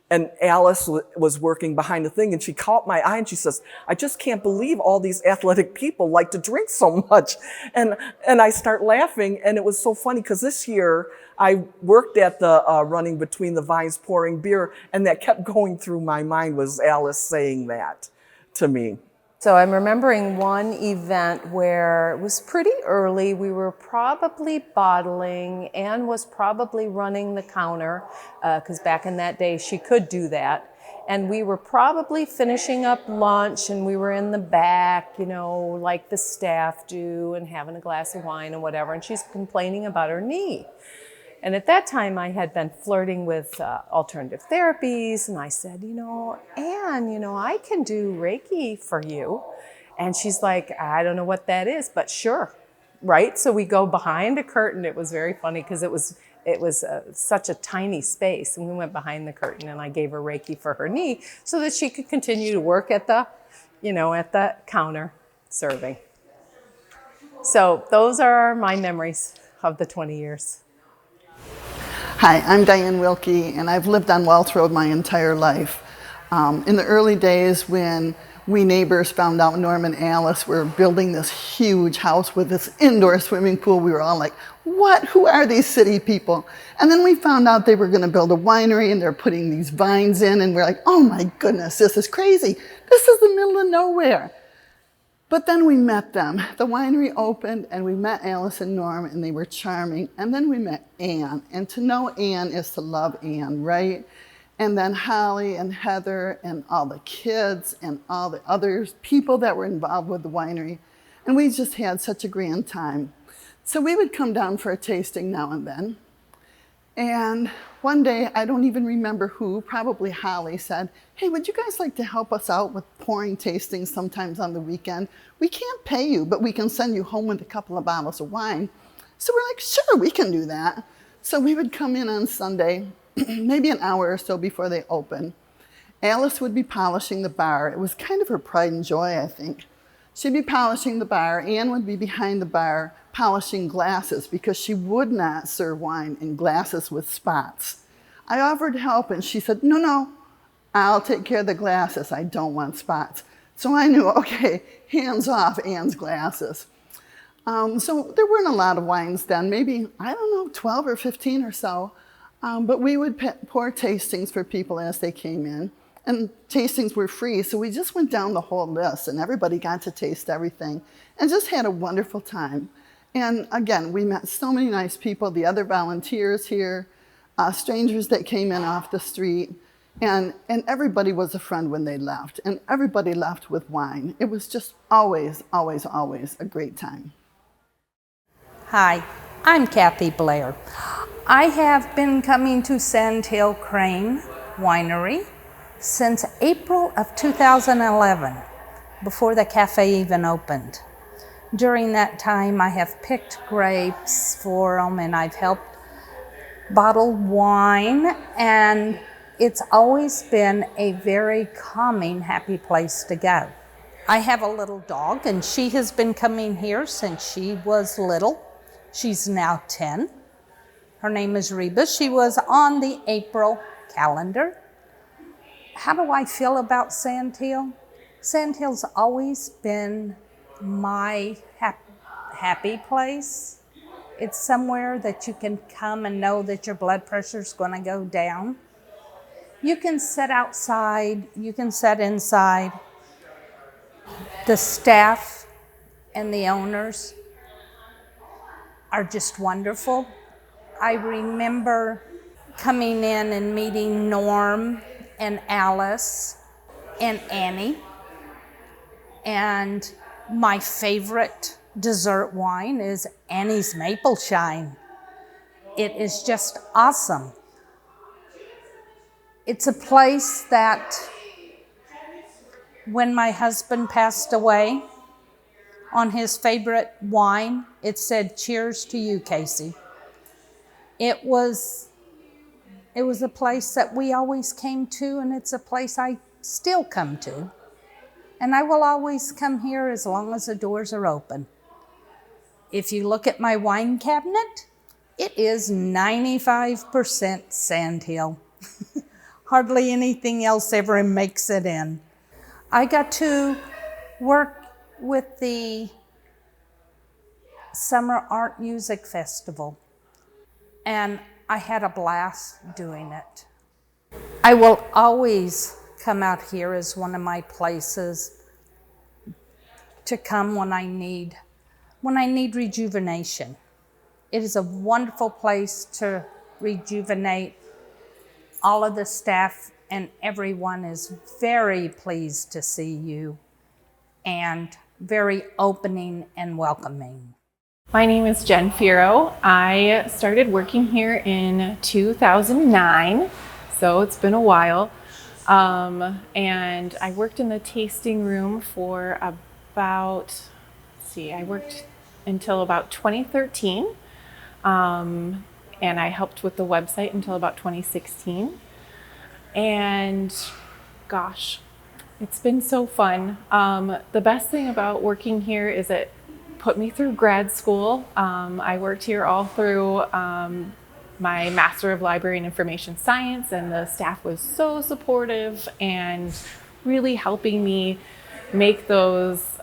and Alice was working behind the thing, and she caught my eye and she says, I just can't believe all these athletic people like to drink so much. And I start laughing, and it was so funny because this year I worked at the running between the vines pouring beer, and that kept going through my mind was Alice saying that to me. So I'm remembering one event where it was pretty early. We were probably bottling. Anne was probably running the counter because back in that day she could do that. And we were probably finishing up lunch and we were in the back, you know, like the staff do and having a glass of wine and whatever. And she's complaining about her knee. And at that time, I had been flirting with alternative therapies, and I said, you know, Anne, you know, I can do Reiki for you. And she's like, I don't know what that is, but sure, right? So we go behind a curtain. It was very funny because it was such a tiny space, and we went behind the curtain, and I gave her Reiki for her knee so that she could continue to work at the counter serving. So those are my memories of the 20 years. Hi, I'm Diane Wilkie, and I've lived on Wells Road my entire life. In the early days when we neighbors found out Norm and Alice were building this huge house with this indoor swimming pool, we were all like, what? Who are these city people? And then we found out they were going to build a winery and they're putting these vines in, and we're like, oh my goodness, this is crazy. This is the middle of nowhere. But then we met them. The winery opened and we met Alice and Norm, and they were charming. And then we met Anne, and to know Anne is to love Anne, right? And then Holly and Heather and all the kids and all the other people that were involved with the winery. And we just had such a grand time. So we would come down for a tasting now and then. And one day, I don't even remember who, probably Holly, said, hey, would you guys like to help us out with pouring tastings sometimes on the weekend? We can't pay you, but we can send you home with a couple of bottles of wine. So we're like, sure, we can do that. So we would come in on Sunday, maybe an hour or so before they open. Alice would be polishing the bar. It was kind of her pride and joy, I think. She'd be polishing the bar. Anne would be behind the bar polishing glasses because she would not serve wine in glasses with spots. I offered help and she said, no, I'll take care of the glasses. I don't want spots. So I knew, okay, hands off Anne's glasses. So there weren't a lot of wines then, maybe, 12 or 15 or so. But we would pour tastings for people as they came in. And tastings were free, so we just went down the whole list and everybody got to taste everything and just had a wonderful time. And again, we met so many nice people, the other volunteers here, strangers that came in off the street, and everybody was a friend when they left, and everybody left with wine. It was just always, always, always a great time. Hi, I'm Kathy Blair. I have been coming to Sandhill Crane Winery since April of 2011, before the cafe even opened. During that time, I have picked grapes for them, and I've helped bottle wine, and it's always been a very calming, happy place to go. I have a little dog, and she has been coming here since she was little. She's now 10. Her name is Reba. She was on the April calendar. How do I feel about Sandhill? Sandhill's always been my happy place. It's somewhere that you can come and know that your blood pressure's going to go down. You can sit outside, you can sit inside. The staff and the owners are just wonderful. I remember coming in and meeting Norm and Alice and Annie. And my favorite dessert wine is Annie's Maple Shine. It is just awesome. It's a place that when my husband passed away, on his favorite wine, it said, "Cheers to you, Casey." It was a place that we always came to, and it's a place I still come to. And I will always come here as long as the doors are open. If you look at my wine cabinet, it is 95% Sandhill. Hardly anything else ever makes it in. I got to work with the Summer Art Music Festival, and I had a blast doing it. I will always come out here as one of my places to come when I need rejuvenation. It is a wonderful place to rejuvenate. All of the staff and everyone is very pleased to see you and very opening and welcoming. My name is Jen Firo. I started working here in 2009, so it's been a while. And I worked in the tasting room for I worked until about 2013. And I helped with the website until about 2016. And gosh, it's been so fun. The best thing about working here is it put me through grad school. I worked here all through my Master of Library and Information Science, and the staff was so supportive and really helping me make those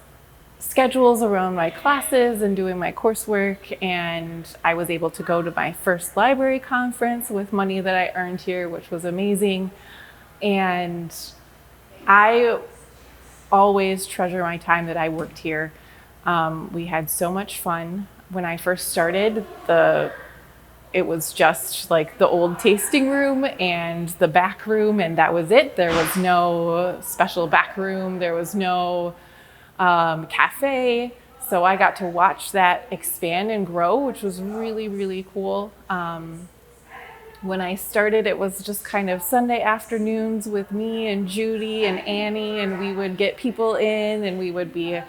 schedules around my classes and doing my coursework. And I was able to go to my first library conference with money that I earned here, which was amazing. And I always treasure my time that I worked here. We had so much fun. When I first started, it was just like the old tasting room and the back room, and that was it. There was no special back room. There was no cafe. So I got to watch that expand and grow, which was really, really cool. When I started, it was just kind of Sunday afternoons with me and Judy and Annie, and we would get people in and we would be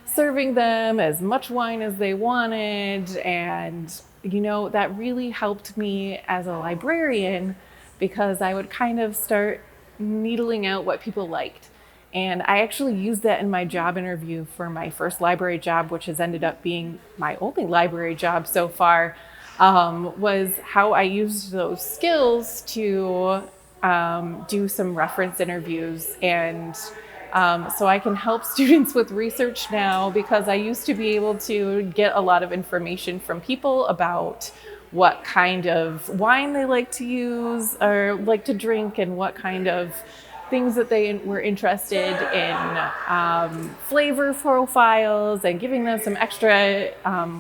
serving them as much wine as they wanted. And, you know, that really helped me as a librarian because I would kind of start needling out what people liked. And I actually used that in my job interview for my first library job, which has ended up being my only library job so far, was how I used those skills to do some reference interviews. And so I can help students with research now because I used to be able to get a lot of information from people about what kind of wine they like to use or like to drink and what kind of things that they were interested in, flavor profiles, and giving them some extra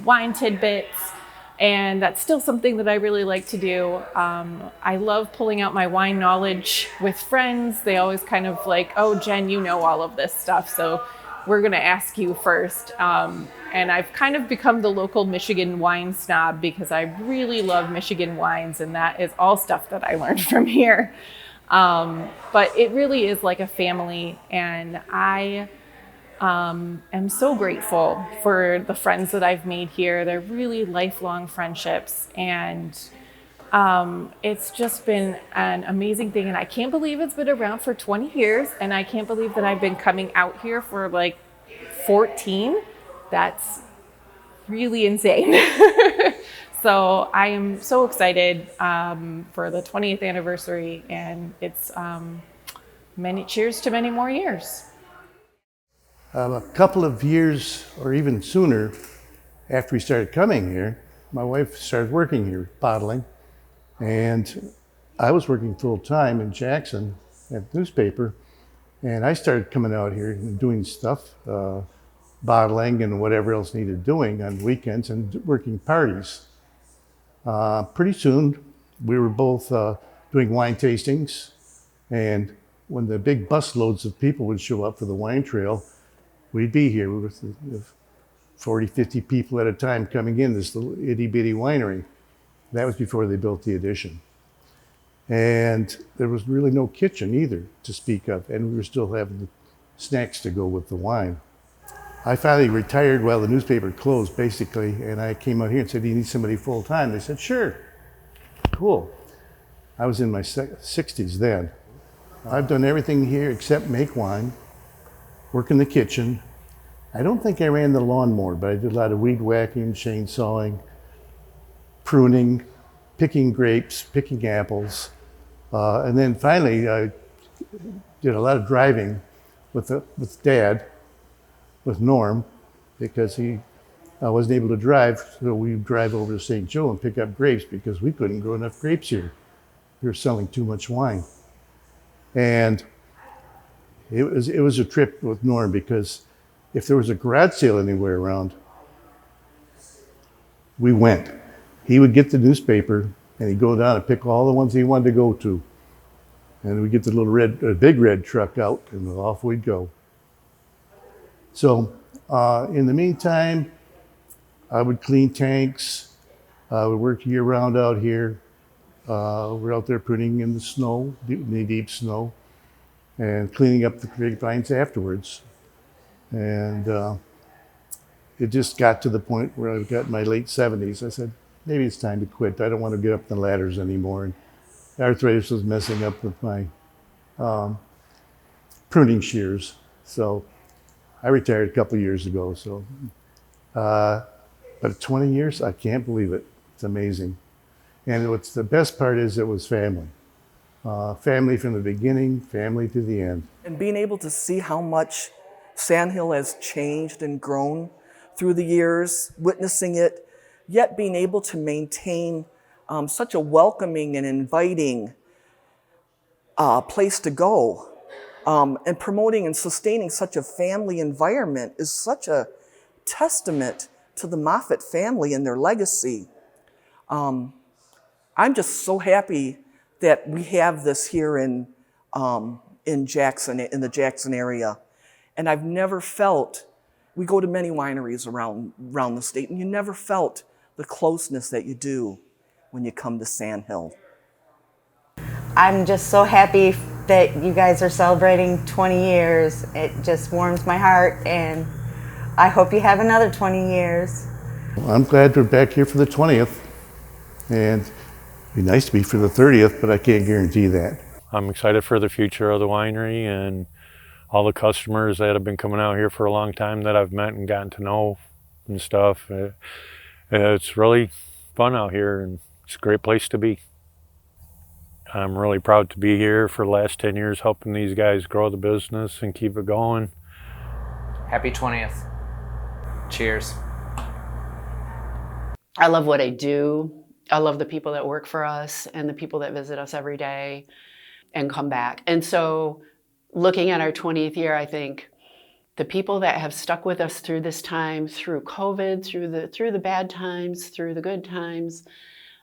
wine tidbits. And that's still something that I really like to do. I love pulling out my wine knowledge with friends. They always kind of like, "Oh, Jen, you know all of this stuff, so we're gonna ask you first." And I've kind of become the local Michigan wine snob because I really love Michigan wines, and that is all stuff that I learned from here. But it really is like a family, and I am so grateful for the friends that I've made here. They're really lifelong friendships, and it's just been an amazing thing. And I can't believe it's been around for 20 years, and I can't believe that I've been coming out here for like 14. That's really insane. So I am so excited for the 20th anniversary, and it's cheers to many more years. A couple of years, or even sooner, after we started coming here, my wife started working here, bottling, and I was working full time in Jackson at the newspaper, and I started coming out here and doing stuff, bottling and whatever else needed doing on weekends and working parties. Pretty soon, we were both doing wine tastings, and when the big bus loads of people would show up for the wine trail, we'd be here with 40, 50 people at a time coming in this little itty bitty winery. That was before they built the addition. And there was really no kitchen either to speak of, and we were still having the snacks to go with the wine. I finally retired while the newspaper closed, basically, and I came out here and said, "Do you need somebody full time?" They said, "Sure." Cool. I was in my 60s then. I've done everything here except make wine, work in the kitchen. I don't think I ran the lawnmower, but I did a lot of weed whacking, chainsawing, pruning, picking grapes, picking apples. And then finally, I did a lot of driving with Dad, with Norm, because he wasn't able to drive, so we'd drive over to St. Joe and pick up grapes because we couldn't grow enough grapes here. We were selling too much wine. And it was a trip with Norm, because if there was a garage sale anywhere around, we went. He would get the newspaper and he'd go down and pick all the ones he wanted to go to. And we'd get the little big red truck out and off we'd go. So in the meantime, I would clean tanks. I would work year round out here. We're out there pruning in the snow, knee-deep snow, and cleaning up the grapevines afterwards. And it just got to the point where I got in my late 70s. I said, maybe it's time to quit. I don't want to get up the ladders anymore. And arthritis was messing up with my pruning shears. So I retired a couple of years ago. So, but 20 years, I can't believe it. It's amazing. And what's the best part is it was family. Family from the beginning, family to the end. And being able to see how much Sandhill has changed and grown through the years, witnessing it, yet being able to maintain such a welcoming and inviting place to go, and promoting and sustaining such a family environment is such a testament to the Moffatt family and their legacy. I'm just so happy that we have this here in Jackson, in the Jackson area. And I've never felt, we go to many wineries around the state, and you never felt the closeness that you do when you come to Sandhill. I'm just so happy that you guys are celebrating 20 years. It just warms my heart, and I hope you have another 20 years. Well, I'm glad we're back here for the 20th, and it'd be nice to be for the 30th, but I can't guarantee that. I'm excited for the future of the winery and all the customers that have been coming out here for a long time that I've met and gotten to know and stuff. It's really fun out here, and it's a great place to be. I'm really proud to be here for the last 10 years helping these guys grow the business and keep it going. Happy 20th. Cheers. I love what I do. I love the people that work for us and the people that visit us every day and come back. And so looking at our 20th year, I think the people that have stuck with us through this time, through COVID, through the bad times, through the good times,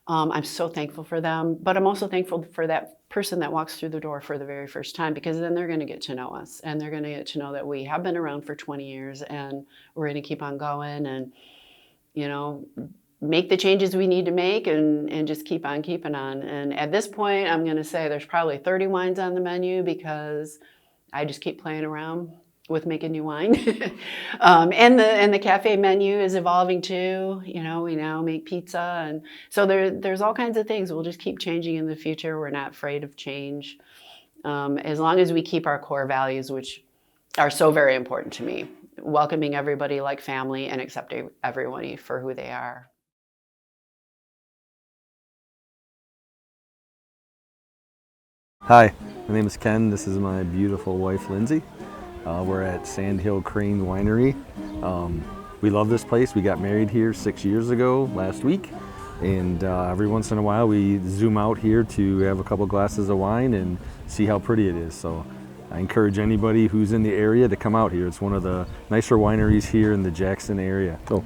I'm so thankful for them. But I'm also thankful for that person that walks through the door for the very first time, because then they're going to get to know us, and they're going to get to know that we have been around for 20 years and we're going to keep on going and, you know, make the changes we need to make and just keep on keeping on. And at this point, I'm going to say there's probably 30 wines on the menu, because I just keep playing around with making new wine. And the cafe menu is evolving too. You know, we now make pizza, and so there's all kinds of things. We'll just keep changing in the future. We're not afraid of change, as long as we keep our core values, which are so very important to me. Welcoming everybody like family and accepting everyone for who they are. Hi, my name is Ken. This is my beautiful wife, Lindsay. We're at Sandhill Crane Winery. We love this place. We got married here 6 years ago last week, and every once in a while we zoom out here to have a couple glasses of wine and see how pretty it is. So I encourage anybody who's in the area to come out here. It's one of the nicer wineries here in the Jackson area. So.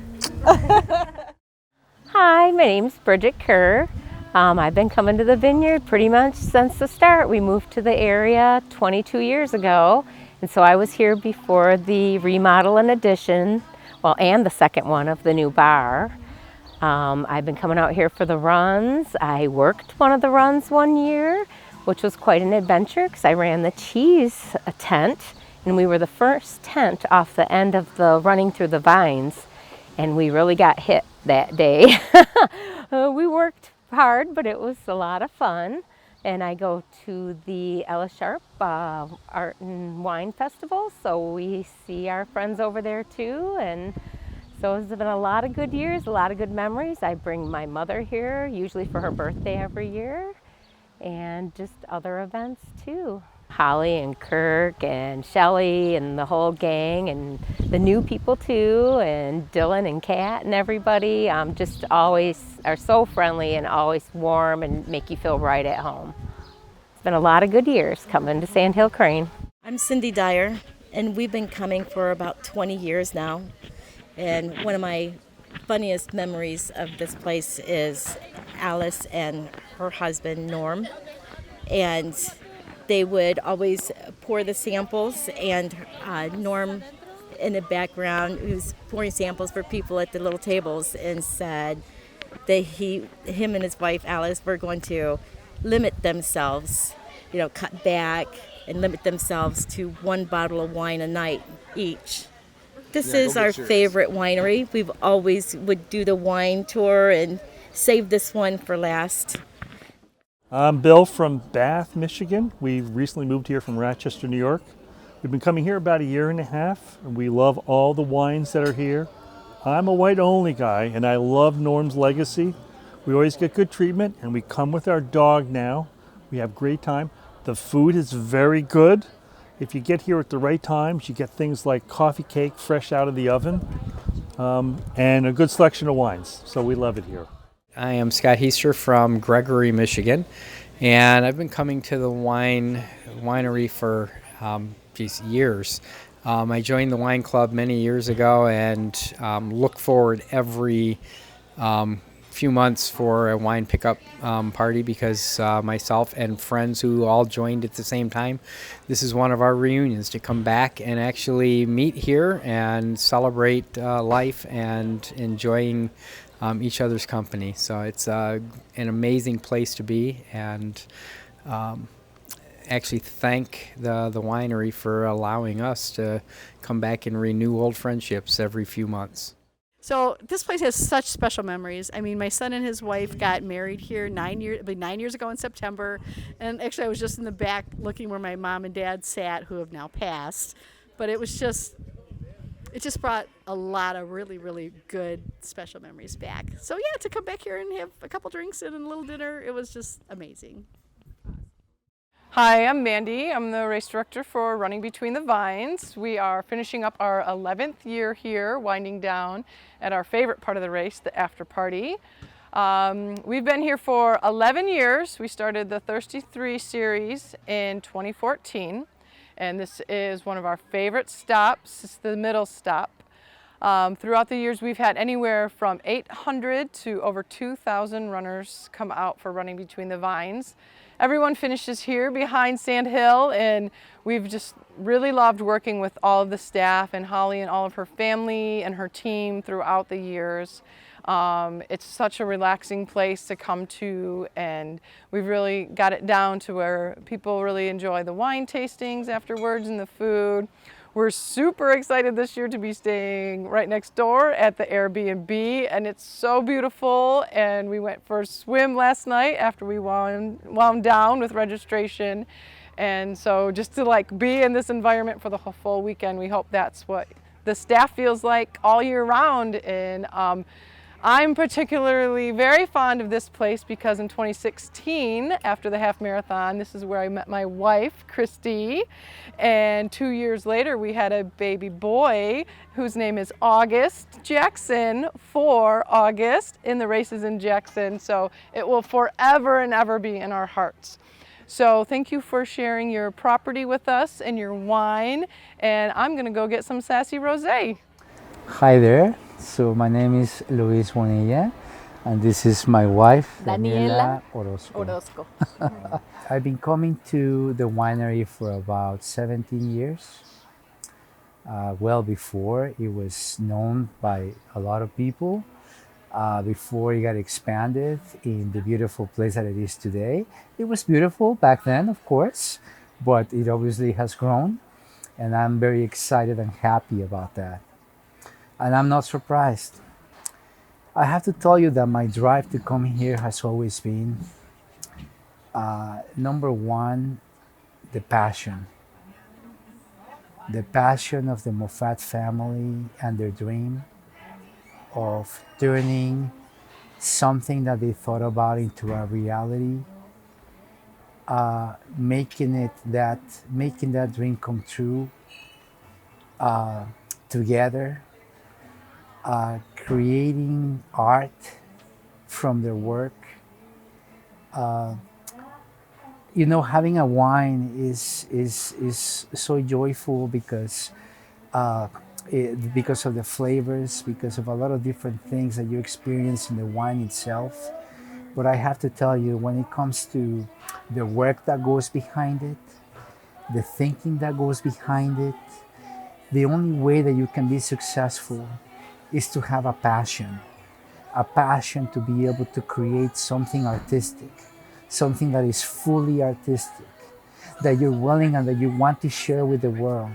Hi, my name's Bridget Kerr. I've been coming to the vineyard pretty much since the start. We moved to the area 22 years ago, and so I was here before the remodel and addition, well, and the second one of the new bar. I've been coming out here for the runs. I worked one of the runs one year, which was quite an adventure because I ran the cheese tent, and we were the first tent off the end of the running through the vines, and we really got hit that day. We worked hard, but it was a lot of fun. And I go to the Alice Art and Wine Festival, so we see our friends over there too. And so it's been a lot of good years, a lot of good memories. I bring my mother here, usually for her birthday every year, and just other events too. Holly and Kirk and Shelly and the whole gang, and the new people too, and Dylan and Kat and everybody just always are so friendly and always warm and make you feel right at home. It's been a lot of good years coming to Sandhill Crane. I'm Cindy Dyer, and we've been coming for about 20 years now. And one of my funniest memories of this place is Alice and her husband Norm, and they would always pour the samples, and Norm in the background, he was pouring samples for people at the little tables, and said that him and his wife Alice were going to limit themselves, cut back and limit themselves to 1 bottle of wine a night each. This is our favorite winery. We've always would do the wine tour and save this one for last. I'm Bill from Bath, Michigan. We recently moved here from Rochester, New York. We've been coming here about 1.5 years, and we love all the wines that are here. I'm a white-only guy, and I love Norm's legacy. We always get good treatment, and we come with our dog now. We have great time. The food is very good. If you get here at the right times, you get things like coffee cake fresh out of the oven, and a good selection of wines. So we love it here. I am Scott Heister from Gregory, Michigan, and I've been coming to the winery for years. I joined the wine club many years ago and look forward every few months for a wine pickup party because myself and friends who all joined at the same time, this is one of our reunions to come back and actually meet here and celebrate life and enjoying each other's company. So it's an amazing place to be, and actually thank the winery for allowing us to come back and renew old friendships every few months. So this place has such special memories. I mean, my son and his wife got married here 9 years ago in September, and actually I was just in the back looking where my mom and dad sat, who have now passed. But it just brought a lot of really, really good special memories back. So yeah, to come back here and have a couple drinks and a little dinner, it was just amazing. Hi, I'm Mandy. I'm the race director for Running Between the Vines. We are finishing up our 11th year here, winding down at our favorite part of the race, the after party. We've been here for 11 years. We started the Thirsty 3 series in 2014. And this is one of our favorite stops. It's the middle stop. Throughout the years, we've had anywhere from 800 to over 2,000 runners come out for Running Between the Vines. Everyone finishes here behind Sandhill, and we've just really loved working with all of the staff and Holly and all of her family and her team throughout the years. It's such a relaxing place to come to, and we've really got it down to where people really enjoy the wine tastings afterwards and the food. We're super excited this year to be staying right next door at the Airbnb, and it's so beautiful. And we went for a swim last night after we wound down with registration. And so just to be in this environment for the whole full weekend, we hope that's what the staff feels like all year round. And I'm particularly very fond of this place because in 2016, after the half marathon, this is where I met my wife, Christy, and 2 years later we had a baby boy whose name is August Jackson for August in the races in Jackson, so it will forever and ever be in our hearts. So thank you for sharing your property with us and your wine, and I'm gonna go get some Sassy Rosé. Hi there, so my name is Luis Bonilla and this is my wife Daniela Orozco. I've been coming to the winery for about 17 years. Well before it was known by a lot of people, before it got expanded in the beautiful place that it is today. It was beautiful back then, of course, but it obviously has grown, and I'm very excited and happy about that. And I'm not surprised. I have to tell you that my drive to come here has always been, number one, the passion. The passion of the Moffatt family and their dream of turning something that they thought about into a reality, making that dream come true together, creating art from their work. You know, having a wine is so joyful because of the flavors, because of a lot of different things that you experience in the wine itself. But I have to tell you, when it comes to the work that goes behind it, the thinking that goes behind it, the only way that you can be successful is to have a passion to be able to create something artistic, something that is fully artistic, that you're willing and that you want to share with the world,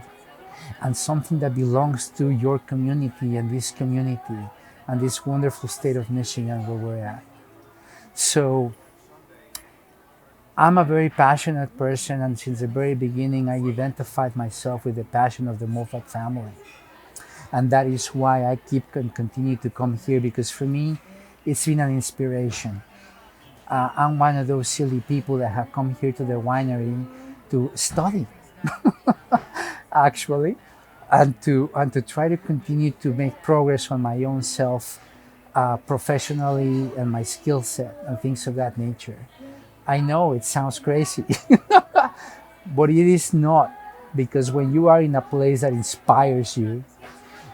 and something that belongs to your community and this wonderful state of Michigan where we're at. So I'm a very passionate person, and since the very beginning I identified myself with the passion of the Moffatt family. And that is why I continue to come here, because for me it's been an inspiration. I'm one of those silly people that have come here to the winery to study actually, and to try to continue to make progress on my own self professionally and my skill set and things of that nature. I know it sounds crazy, but it is not, because when you are in a place that inspires you,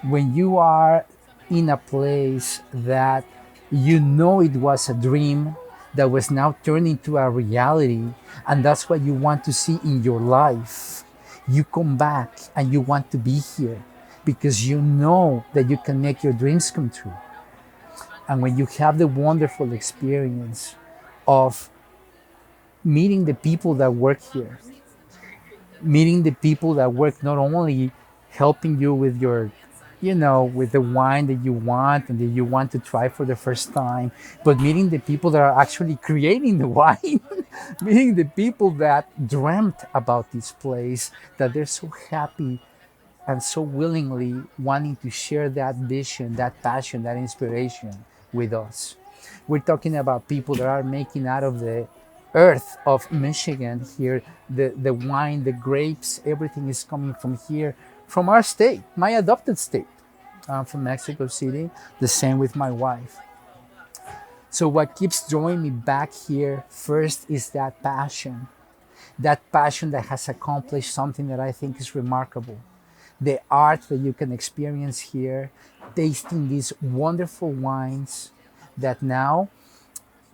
when you are in a place that you know it was a dream that was now turned into a reality, and that's what you want to see in your life, you come back and you want to be here because you know that you can make your dreams come true. And when you have the wonderful experience of meeting the people that work here, meeting the people that work not only helping you with your, with the wine that you want and that you want to try for the first time, but meeting the people that are actually creating the wine, meeting the people that dreamt about this place, that they're so happy and so willingly wanting to share that vision, that passion, that inspiration with us. We're talking about people that are making out of the earth of Michigan here, the wine, the grapes, everything is coming from here, from our state, my adopted state. I'm from Mexico City, the same with my wife. So what keeps drawing me back here first is that passion that has accomplished something that I think is remarkable. The art that you can experience here, tasting these wonderful wines that now,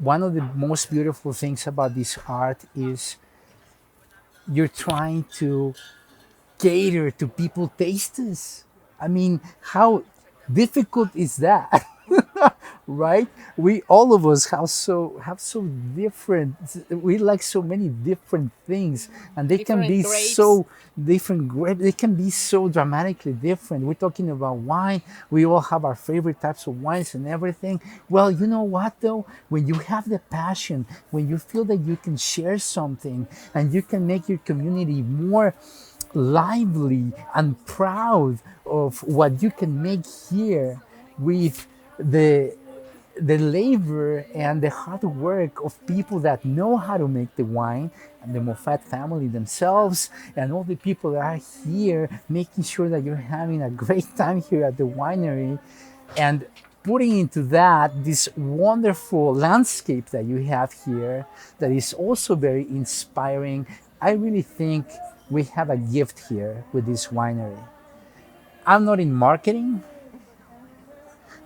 one of the most beautiful things about this art is you're trying to cater to people's tastes. I mean, how difficult is that? Right? All of us have so different, we like so many different things, and they can be so different grapes, they can be so dramatically different. We're talking about wine, we all have our favorite types of wines and everything. Well, you know what though? When you have the passion, when you feel that you can share something and you can make your community more lively and proud of what you can make here with the the labor and the hard work of people that know how to make the wine, and the Moffatt family themselves, and all the people that are here making sure that you're having a great time here at the winery, and putting into that this wonderful landscape that you have here that is also very inspiring. I really think we have a gift here with this winery. I'm not in marketing.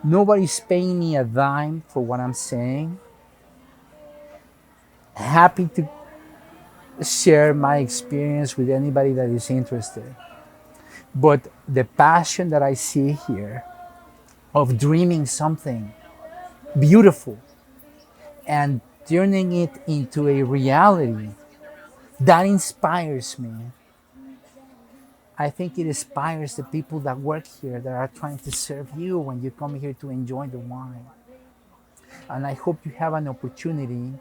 Nobody's paying me a dime for what I'm saying. Happy to share my experience with anybody that is interested. But the passion that I see here of dreaming something beautiful and turning it into a reality, that inspires me. I think it inspires the people that work here, that are trying to serve you when you come here to enjoy the wine. And I hope you have an opportunity,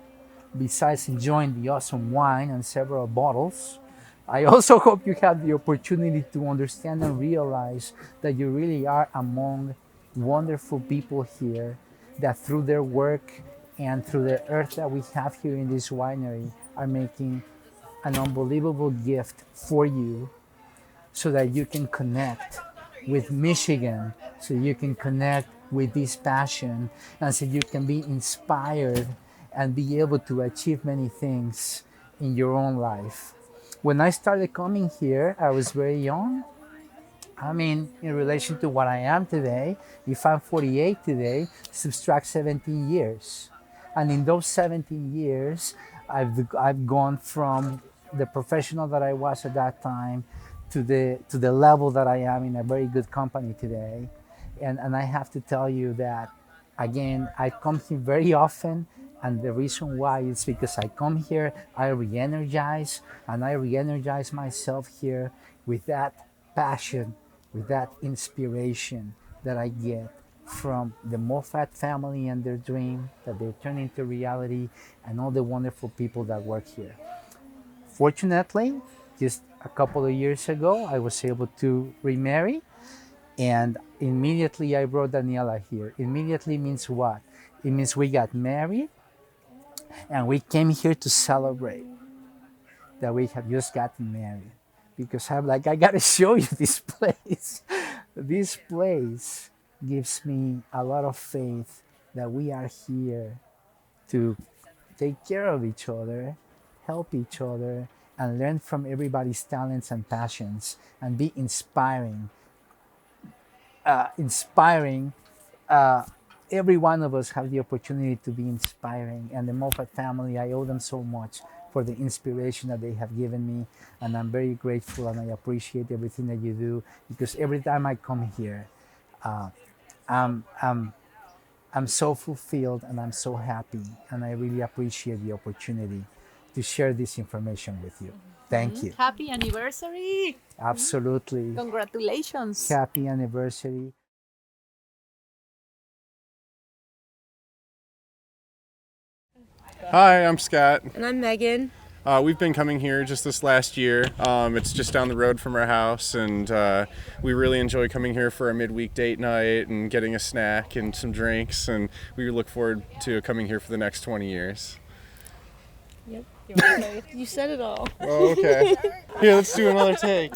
besides enjoying the awesome wine and several bottles, I also hope you have the opportunity to understand and realize that you really are among wonderful people here, that through their work and through the earth that we have here in this winery are making an unbelievable gift for you, so that you can connect with Michigan, so you can connect with this passion, and so you can be inspired and be able to achieve many things in your own life. When I started coming here, I was very young. I mean, in relation to what I am today, if I'm 48 today, subtract 17 years. And in those 17 years, I've gone from the professional that I was at that time to the level that I am in a very good company today. And I have to tell you that, again, I come here very often, and the reason why is because I come here, I re-energize, and I re-energize myself here with that passion, with that inspiration that I get from the Moffatt family and their dream that they turn into reality, and all the wonderful people that work here. Fortunately, just a couple of years ago, I was able to remarry, and immediately I brought Daniela here. Immediately means what? It means we got married, and we came here to celebrate that we have just gotten married. Because I'm like, I gotta show you this place. This place gives me a lot of faith that we are here to take care of each other, help each other, and learn from everybody's talents and passions, and be inspiring. Every one of us have the opportunity to be inspiring, and the Moffatt family, I owe them so much for the inspiration that they have given me, and I'm very grateful, and I appreciate everything that you do, because every time I come here, I'm so fulfilled, and I'm so happy, and I really appreciate the opportunity to share this information with you. Thank you. Happy anniversary. Absolutely. Congratulations. Happy anniversary. Hi, I'm Scott. And I'm Megan. We've been coming here just this last year. It's just down the road from our house, and we really enjoy coming here for a midweek date night and getting a snack and some drinks, and we look forward to coming here for the next 20 years. Yep. You said it all. Oh, okay. Here, let's do another take.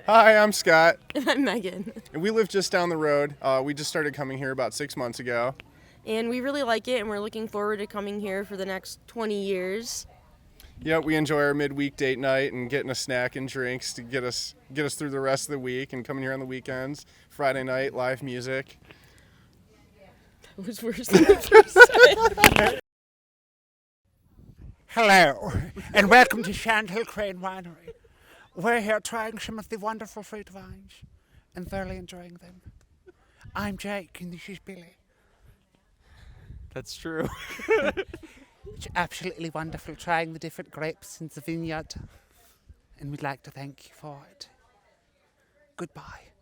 Hi, I'm Scott. And I'm Megan. And we live just down the road. We just started coming here about 6 months ago. And we really like it, and we're looking forward to coming here for the next 20 years. Yeah, we enjoy our midweek date night and getting a snack and drinks to get us through the rest of the week, and coming here on the weekends. Friday night, live music. That was worse than the first time. Hello, and welcome to Sandhill Crane Winery. We're here trying some of the wonderful fruit wines and thoroughly enjoying them. I'm Jake, and this is Billy. That's true. It's absolutely wonderful trying the different grapes in the vineyard, and we'd like to thank you for it. Goodbye.